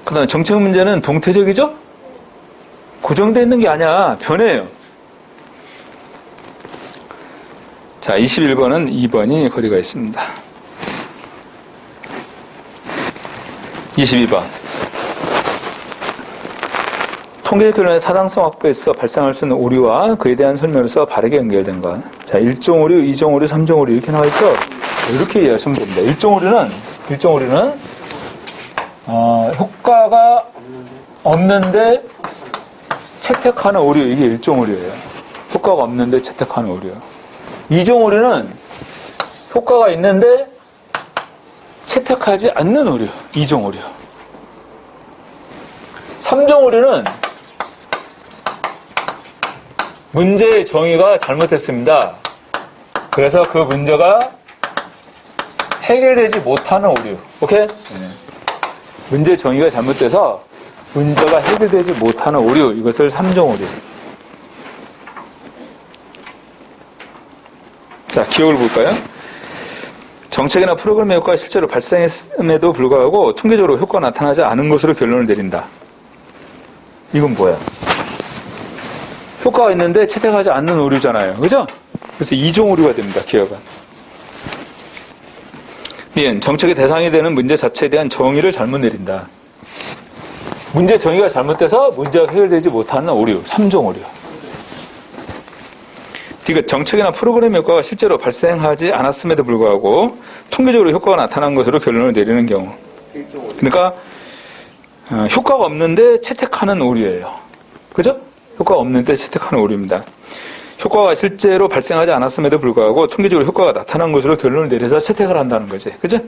Speaker 1: 그 다음에 정책 문제는 동태적이죠? 고정되어 있는 게 아니야. 변해요. 자, 21번은 2번이 거리가 있습니다. 22번. 통계 결론의 타당성 확보에서 발생할 수 있는 오류와 그에 대한 설명으로서 바르게 연결된 것. 자, 1종 오류, 2종 오류, 3종 오류 이렇게 나와있죠? 이렇게 이해하시면 됩니다. 1종 오류는 효과가 없는데 채택하는 오류, 이게 1종 오류예요. 효과가 없는데 채택하는 오류. 2종 오류는 효과가 있는데 채택하지 않는 오류, 2종 오류. 3종 오류는 문제의 정의가 잘못됐습니다. 그래서 그 문제가 해결되지 못하는 오류. 오케이? 네. 문제 정의가 잘못돼서 문제가 해결되지 못하는 오류, 이것을 3종 오류. 자, 기억을 볼까요? 정책이나 프로그램의 효과가 실제로 발생했음에도 불구하고 통계적으로 효과가 나타나지 않은 것으로 결론을 내린다. 이건 뭐야? 효과가 있는데 채택하지 않는 오류잖아요. 그죠? 그래서 2종 오류가 됩니다. 기억은. 정책의 대상이 되는 문제 자체에 대한 정의를 잘못 내린다. 문제 정의가 잘못돼서 문제가 해결되지 못하는 오류, 3종 오류. 디귿, 정책이나 프로그램 효과가 실제로 발생하지 않았음에도 불구하고 통계적으로 효과가 나타난 것으로 결론을 내리는 경우. 그러니까 효과가 없는데 채택하는 오류예요. 그죠? 효과가 없는데 채택하는 오류입니다. 효과가 실제로 발생하지 않았음에도 불구하고 통계적으로 효과가 나타난 것으로 결론을 내려서 채택을 한다는 거지. 그죠?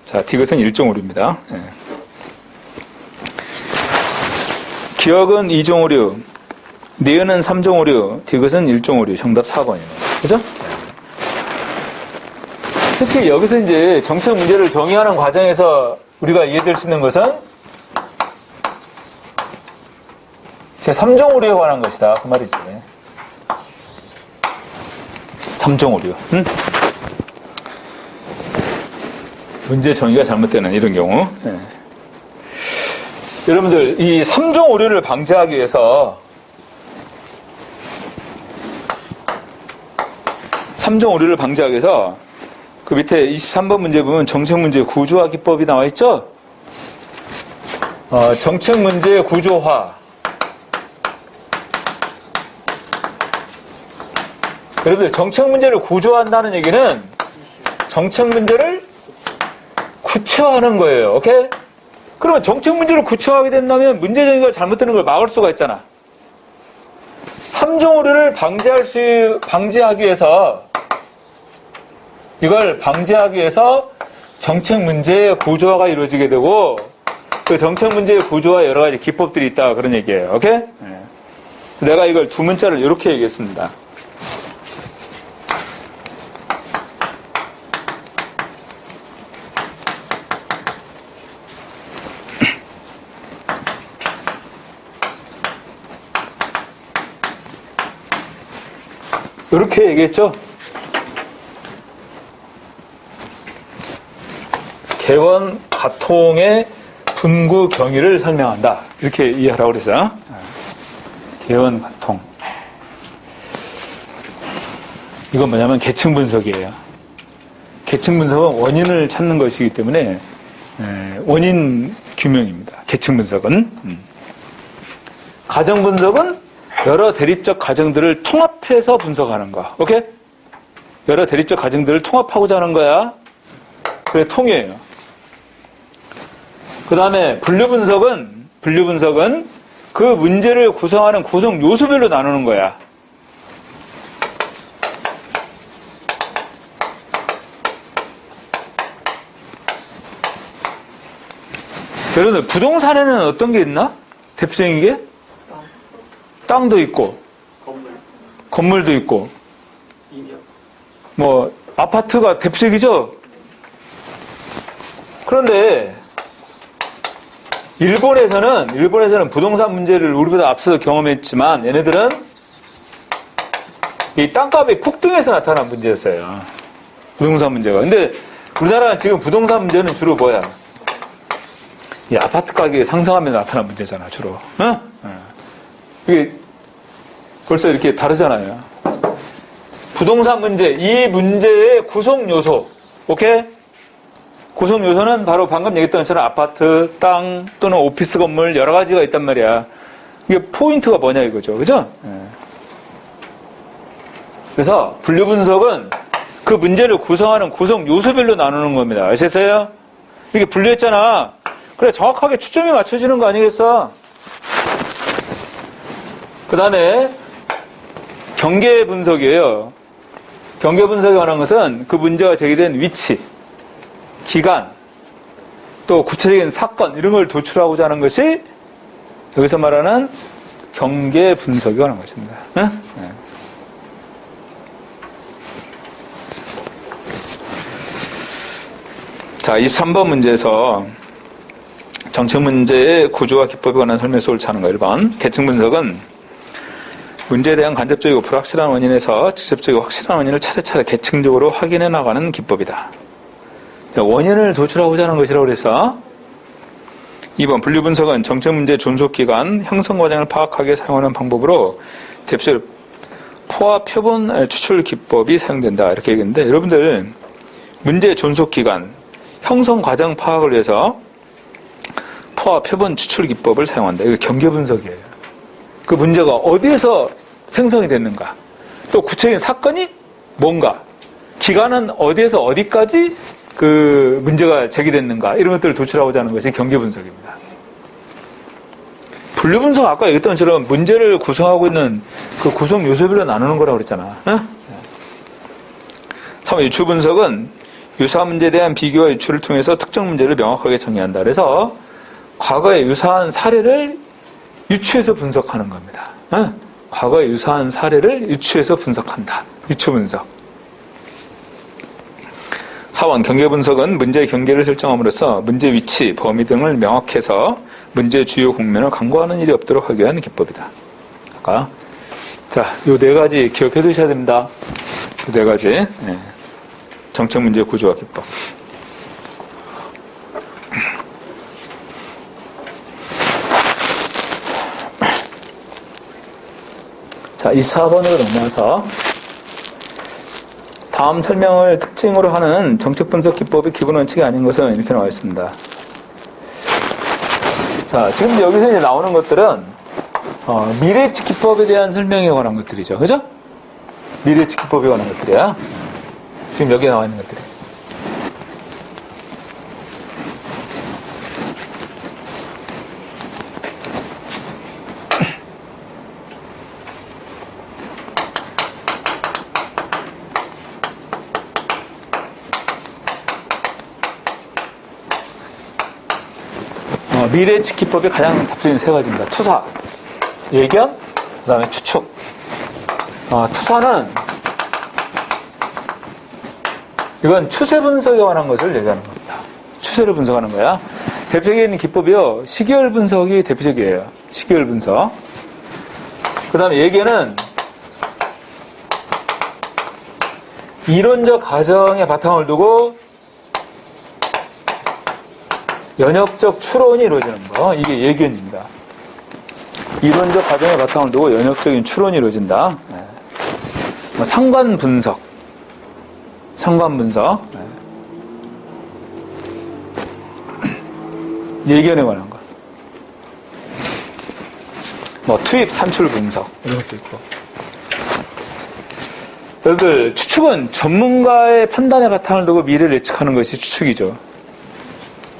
Speaker 1: 자, 디귿은 1종 오류입니다. 기억은 2종 오류, 니은은 3종 오류, 디귿은 1종 오류. 정답 4번이네요. 그죠? 특히 여기서 이제 정책 문제를 정의하는 과정에서 우리가 이해될 수 있는 것은 제 3종 오류에 관한 것이다. 그 말이지. 3종 오류. 응? 문제 정의가 잘못되는 이런 경우. 네. 여러분들, 이 3종 오류를 방지하기 위해서 3종 오류를 방지하기 위해서 그 밑에 23번 문제 보면 정책 문제 구조화 기법이 나와 있죠? 정책 문제 구조화. 여러분들, 정책 문제를 구조화한다는 얘기는 정책 문제를 구체화하는 거예요. 오케이? 그러면 정책 문제를 구체화하게 된다면 문제 정의가 잘못되는 걸 막을 수가 있잖아. 3종 오류를 방지하기 위해서 이걸 방지하기 위해서 정책 문제의 구조화가 이루어지게 되고 그 정책 문제의 구조화에 여러 가지 기법들이 있다. 그런 얘기예요. 오케이? 네. 내가 이걸 두 문자를 이렇게 얘기했습니다. 이렇게 얘기했죠? 개원 가통의 분구 경위를 설명한다. 이렇게 이해하라고 그랬어요. 개원 가통. 이건 뭐냐면 계층 분석이에요. 계층 분석은 원인을 찾는 것이기 때문에 원인 규명입니다. 계층 분석은. 가정 분석은 여러 대립적 가정들을 통합해서 분석하는 거. 오케이? 여러 대립적 가정들을 통합하고자 하는 거야. 그래, 통이에요. 그 다음에 분류 분석은 그 문제를 구성하는 구성 요소별로 나누는 거야. 여러분들, 부동산에는 어떤 게 있나? 대표적인 게? 땅도 있고, 건물도 있고, 뭐, 아파트가 대표적이죠? 그런데, 일본에서는 부동산 문제를 우리보다 앞서서 경험했지만, 얘네들은 이 땅값이 폭등해서 나타난 문제였어요. 부동산 문제가. 근데, 우리나라는 지금 부동산 문제는 주로 뭐야? 이 아파트 가격이 상승하면서 나타난 문제잖아, 주로. 응? 이게 벌써 이렇게 다르잖아요. 부동산 문제, 이 문제의 구성 요소, 오케이? 구성 요소는 바로 방금 얘기했던 것처럼 아파트, 땅 또는 오피스 건물 여러 가지가 있단 말이야. 이게 포인트가 뭐냐 이거죠, 그죠? 그래서 분류 분석은 그 문제를 구성하는 구성 요소별로 나누는 겁니다. 아셨어요? 이렇게 분류했잖아. 그래, 정확하게 초점이 맞춰지는 거 아니겠어? 그 다음에 경계 분석이에요. 경계 분석에 관한 것은 그 문제가 제기된 위치, 기간, 또 구체적인 사건 이런 걸 도출하고자 하는 것이 여기서 말하는 경계 분석에 관한 것입니다. 네? 네. 자, 23번 문제에서 정책 문제의 구조와 기법에 관한 설명서를 찾는 거 1번. 계층 분석은 문제에 대한 간접적이고 불확실한 원인에서 직접적이고 확실한 원인을 차례차례 계층적으로 확인해 나가는 기법이다. 원인을 도출하고자 하는 것이라고 그래서 2번 분류 분석은 정책 문제 존속기간, 형성 과정을 파악하기 위해 사용하는 방법으로 대표적으로 포화 표본 추출 기법이 사용된다. 이렇게 얘기했는데 여러분들 문제 존속기간, 형성 과정 파악을 위해서 포화 표본 추출 기법을 사용한다. 이거 경계 분석이에요. 그 문제가 어디에서 생성이 됐는가, 또 구체적인 사건이 뭔가, 기간은 어디에서 어디까지 그 문제가 제기됐는가, 이런 것들을 도출하고자 하는 것이 경계 분석입니다. 분류 분석 아까 얘기했던 것처럼 문제를 구성하고 있는 그 구성 요소별로 나누는 거라고 그랬잖아. 응? 3번 유추 분석은 유사한 문제에 대한 비교와 유추를 통해서 특정 문제를 명확하게 정의한다. 그래서 과거에 유사한 사례를 유추해서 분석하는 겁니다. 과거에 유사한 사례를 유추해서 분석한다. 유추 분석. 4번 경계 분석은 문제의 경계를 설정함으로써 문제 위치, 범위 등을 명확해서 문제의 주요 국면을 강구하는 일이 없도록 하기 위한 기법이다. 자, 요 네 가지 기억해 두셔야 됩니다. 요 네 가지. 정책 문제 구조와 기법. 자, 24번으로 넘어와서 다음 설명을 특징으로 하는 정책 분석 기법의 기본 원칙이 아닌 것은 이렇게 나와 있습니다. 자, 지금 여기서 이제 나오는 것들은 미래 예측 기법에 대한 설명에 관한 것들이죠. 그죠? 미래 예측 기법에 관한 것들이야. 지금 여기에 나와 있는 것들이. 미래 예측 기법의 가장 대표적인 세 가지입니다. 투사, 예견, 그 다음에 추측. 투사는 이건 추세 분석에 관한 것을 얘기하는 겁니다. 추세를 분석하는 거야. 대표적인 기법이요. 시계열 분석이 대표적이에요. 시계열 분석. 그 다음에 예견은 이론적 가정의 바탕을 두고 연역적 추론이 이루어지는 거. 이게 예견입니다. 이론적 가정의 바탕을 두고 연역적인 추론이 이루어진다. 상관 분석. 상관 분석. 예견에 관한 것. 투입, 산출 분석. 이런 것도 있고. 여러분들, 추측은 전문가의 판단의 바탕을 두고 미래를 예측하는 것이 추측이죠.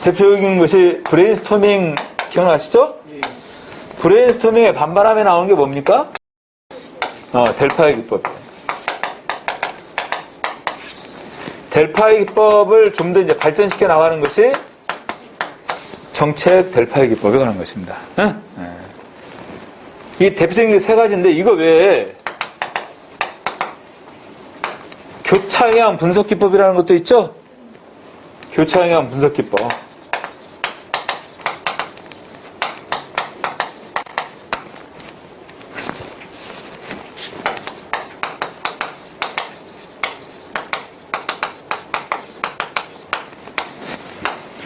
Speaker 1: 대표적인 것이 브레인스토밍 기억나시죠? 예. 브레인스토밍의 반발함에 나오는 게 뭡니까? 델파의 기법. 델파의 기법을 좀 더 이제 발전시켜 나가는 것이 정책 델파의 기법에 관한 것입니다. 이 대표적인 게 세 가지인데 이거 외에 교차 영향 분석 기법이라는 것도 있죠? 교차 영향 분석 기법.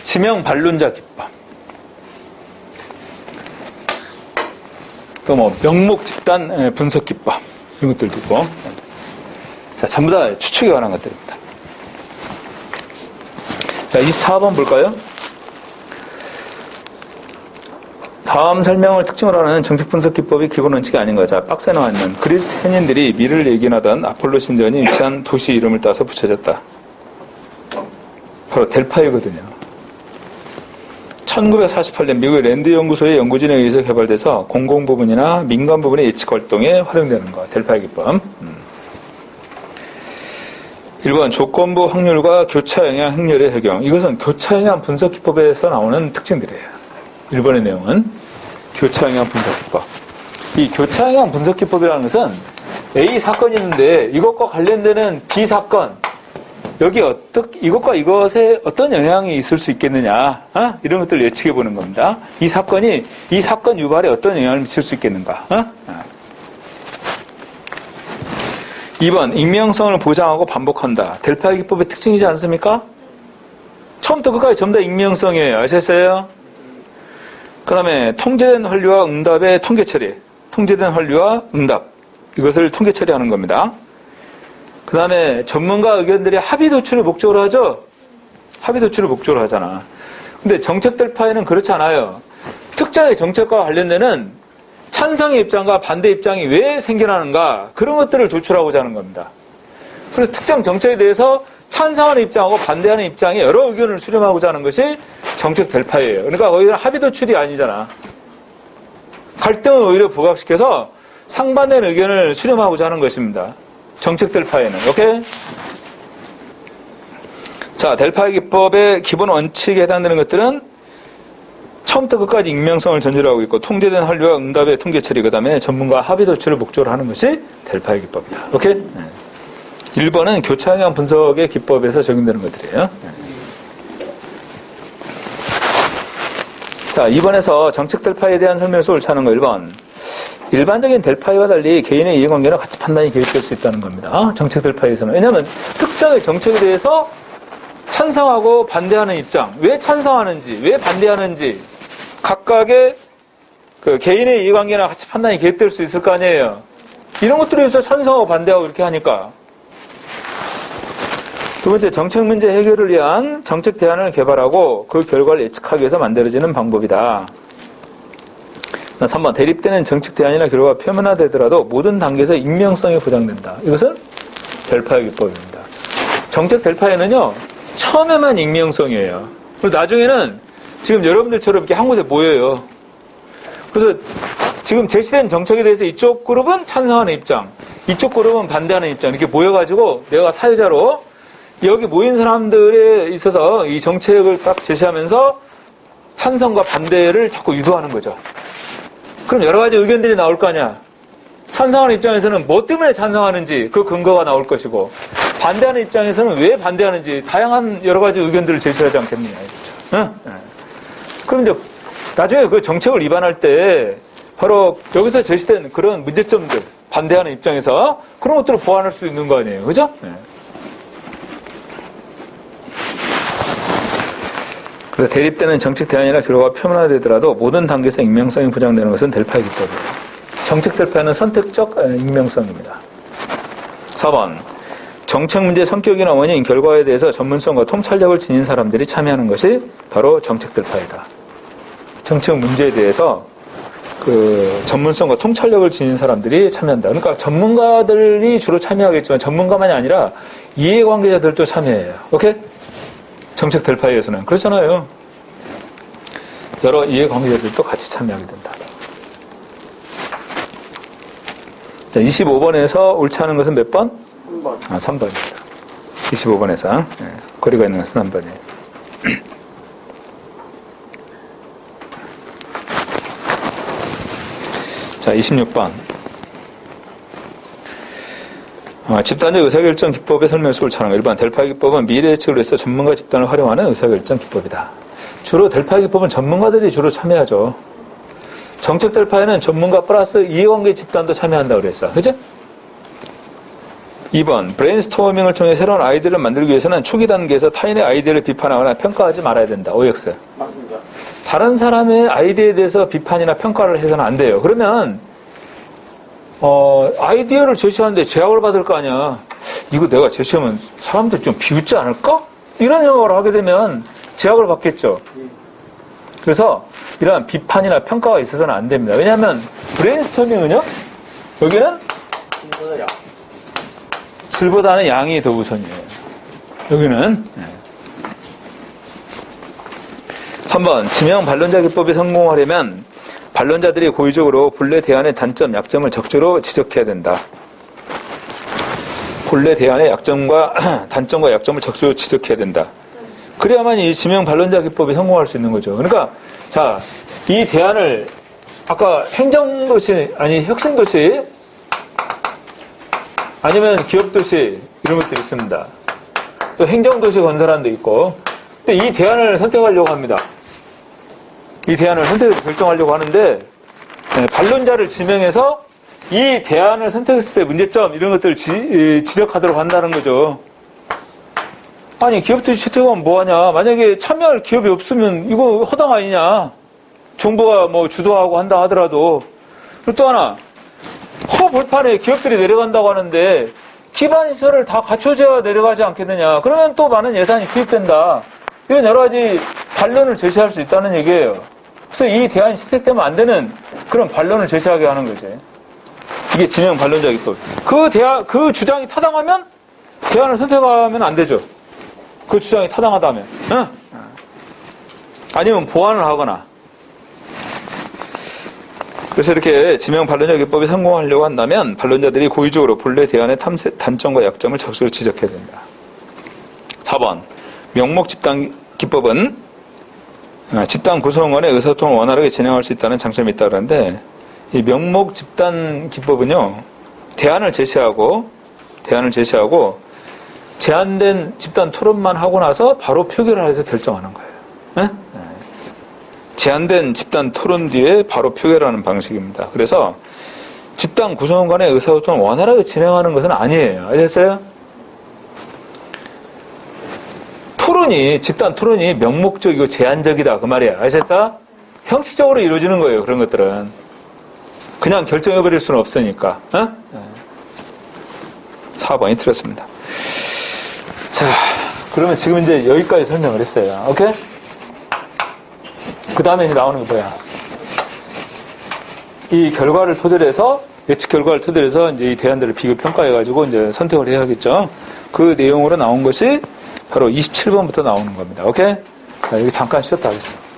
Speaker 1: 지명 반론자 기법. 또 명목 집단 분석 기법. 이런 것들도 있고. 자, 전부 다 추측에 관한 것들입니다. 자, 24번 볼까요? 다음 설명을 특징으로 하는 정책 분석 기법이 기본 원칙이 아닌 거죠. 박스에 나와 있는 그리스 해인들이 미래를 예견하던 아폴로 신전이 위치한 도시 이름을 따서 붙여졌다. 바로 델파이거든요. 1948년 미국의 랜드 연구소의 연구진에 의해서 개발돼서 공공 부분이나 민간 부분의 예측 활동에 활용되는 거. 델파이 기법. 1번 조건부 확률과 교차 영향 행렬의 적용. 이것은 교차 영향 분석 기법에서 나오는 특징들이에요. 1번의 내용은 교차 영향 분석 기법. 이 교차 영향 분석 기법이라는 것은 A 사건이 있는데 이것과 관련되는 B 사건, 여기 이것과 이것에 어떤 영향이 있을 수 있겠느냐, 이런 것들을 예측해 보는 겁니다. 이 사건이 이 사건 유발에 어떤 영향을 미칠 수 있겠는가. 2번 익명성을 보장하고 반복한다. 델파이 기법의 특징이지 않습니까? 처음부터 끝까지 전부 다 익명성이에요. 아셨어요? 그 다음에 통제된 환류와 응답의 통계 처리. 통제된 환류와 응답. 이것을 통계 처리하는 겁니다. 그 다음에 전문가 의견들이 합의 도출을 목적으로 하죠? 합의 도출을 목적으로 하잖아. 근데 정책 델파이는 그렇지 않아요. 특정의 정책과 관련되는 찬성의 입장과 반대 입장이 왜 생겨나는가, 그런 것들을 도출하고자 하는 겁니다. 그래서 특정 정책에 대해서 찬성하는 입장하고 반대하는 입장에 여러 의견을 수렴하고자 하는 것이 정책 델파이예요. 그러니까 거기는 합의 도출이 아니잖아. 갈등을 오히려 부각시켜서 상반된 의견을 수렴하고자 하는 것입니다. 정책 델파이는. 오케이? 자, 델파이 기법의 기본 원칙에 해당되는 것들은 처음부터 끝까지 익명성을 전제하고 있고 통제된 한류와 응답의 통계 처리, 그 다음에 전문가 합의 도출을 목적으로 하는 것이 델파이 기법이다. 오케이? 1번은 교차 영향 분석의 기법에서 적용되는 것들이에요. 자, 2번에서 정책 델파이에 대한 설명에서 옳지 않은 거 1번. 일반적인 델파이와 달리 개인의 이해관계나 가치 판단이 개입될 수 있다는 겁니다. 정책 델파이에서는. 왜냐하면 특정의 정책에 대해서 찬성하고 반대하는 입장, 왜 찬성하는지, 왜 반대하는지 각각의 그 개인의 이해관계나 가치 판단이 개입될 수 있을 거 아니에요. 이런 것들에 대해서 찬성하고 반대하고 이렇게 하니까. 두 번째, 정책 문제 해결을 위한 정책 대안을 개발하고 그 결과를 예측하기 위해서 만들어지는 방법이다. 3번, 대립되는 정책 대안이나 결과가 표면화되더라도 모든 단계에서 익명성이 보장된다. 이것은 델파이 기법입니다. 정책 델파이는요, 처음에만 익명성이에요. 그리고 나중에는 지금 여러분들처럼 이렇게 한 곳에 모여요. 그래서 지금 제시된 정책에 대해서 이쪽 그룹은 찬성하는 입장, 이쪽 그룹은 반대하는 입장, 이렇게 모여가지고 내가 사회자로 여기 모인 사람들에 있어서 이 정책을 딱 제시하면서 찬성과 반대를 자꾸 유도하는 거죠. 그럼 여러 가지 의견들이 나올 거 아니야. 찬성하는 입장에서는 뭐 때문에 찬성하는지 그 근거가 나올 것이고, 반대하는 입장에서는 왜 반대하는지 다양한 여러 가지 의견들을 제시하지 않겠느냐. 그렇죠? 응? 그럼 이제 나중에 그 정책을 위반할 때 바로 여기서 제시된 그런 문제점들, 반대하는 입장에서 그런 것들을 보완할 수 있는 거 아니에요. 그죠? 네. 그래서 대립되는 정책 대안이나 결과가 표면화되더라도 모든 단계에서 익명성이 보장되는 것은 델파이 기법이에요. 정책 델파이는 선택적 익명성입니다. 4번. 정책 문제의 성격이나 원인, 결과에 대해서 전문성과 통찰력을 지닌 사람들이 참여하는 것이 바로 정책 델파이다. 정책 문제에 대해서 그 전문성과 통찰력을 지닌 사람들이 참여한다. 그러니까 전문가들이 주로 참여하겠지만 전문가만이 아니라 이해관계자들도 참여해요. 오케이? 정책 델파이에서는. 그렇잖아요. 여러 이해관계자들도 같이 참여하게 된다. 자, 25번에서 옳지 않은 것은 몇 번?
Speaker 2: 3번.
Speaker 1: 3번입니다. 25번에서. 네, 거리가 있는 것은 3번이에요. 자, 26번. 집단적 의사결정 기법의 설명에서 옳지 않은 거. 1번, 델파이 기법은 미래 예측을 위해서 전문가 집단을 활용하는 의사결정 기법이다. 주로 델파이 기법은 전문가들이 주로 참여하죠. 정책 델파이는 전문가 플러스 이해관계 집단도 참여한다고 그랬어. 그죠? 2번, 브레인스토밍을 통해 새로운 아이디어를 만들기 위해서는 초기 단계에서 타인의 아이디어를 비판하거나 평가하지 말아야 된다. OX.
Speaker 2: 맞습니다.
Speaker 1: 다른 사람의 아이디어에 대해서 비판이나 평가를 해서는 안 돼요. 그러면 아이디어를 제시하는데 제약을 받을 거 아니야. 이거 내가 제시하면 사람들이 좀 비웃지 않을까? 이런 생각을 하게 되면 제약을 받겠죠. 그래서 이러한 비판이나 평가가 있어서는 안 됩니다. 왜냐하면 브레인스토밍은요, 여기는 질보다는 양이 더 우선이에요. 여기는 3번, 지명 반론자 기법이 성공하려면 반론자들이 고의적으로 본래 대안의 단점, 약점을 적절히 지적해야 된다. 본래 대안의 약점과 단점과 약점을 적절히 지적해야 된다. 그래야만 이 지명 반론자 기법이 성공할 수 있는 거죠. 그러니까 자, 이 대안을 아까 행정도시 아니 혁신도시 아니면 기업도시 이런 것들이 있습니다. 또 행정도시 건설하는 데 있고. 근데 이 대안을 선택하려고 합니다. 이 대안을 결정하려고 하는데 반론자를 지명해서 이 대안을 선택했을 때 문제점 이런 것들을 지적하도록 한다는 거죠. 아니 기업도시 채택하면 뭐하냐. 만약에 참여할 기업이 없으면 이거 허당 아니냐. 정부가 뭐 주도하고 한다 하더라도. 그리고 또 하나 허벌판에 기업들이 내려간다고 하는데 기반시설을 다 갖춰줘야 내려가지 않겠느냐. 그러면 또 많은 예산이 투입된다. 이런 여러 가지 반론을 제시할 수 있다는 얘기예요. 그래서 이 대안이 채택되면 안 되는 그런 반론을 제시하게 하는 거지. 이게 지명 반론자 기법. 그 주장이 타당하면 대안을 선택하면 안 되죠. 그 주장이 타당하다면. 응? 아니면 보완을 하거나. 그래서 이렇게 지명 반론자 기법이 성공하려고 한다면 반론자들이 고의적으로 본래 대안의 단점과 약점을 적절히 지적해야 된다. 4번, 명목 집단 기법은 집단 구성원 간의 의사소통을 원활하게 진행할 수 있다는 장점이 있다 그러는데, 이 명목 집단 기법은요, 대안을 제시하고 제한된 집단 토론만 하고 나서 바로 표결을 해서 결정하는 거예요. 네? 제한된 집단 토론 뒤에 바로 표결하는 방식입니다. 그래서 집단 구성원 간의 의사소통을 원활하게 진행하는 것은 아니에요. 아셨어요? 집단 토론이 명목적이고 제한적이다. 그 말이야. 아셨어? 형식적으로 이루어지는 거예요. 그런 것들은. 그냥 결정해버릴 수는 없으니까. 4번이 틀렸습니다. 자, 그러면 지금 이제 여기까지 설명을 했어요. 오케이? 그 다음에 나오는 게 뭐야? 이 결과를 토대로 예측 결과를 토대로 해서 이제 이 대안들을 비교 평가해가지고 이제 선택을 해야겠죠. 그 내용으로 나온 것이 바로 27번부터 나오는 겁니다. 오케이? 자, 여기 잠깐 쉬었다 하겠습니다.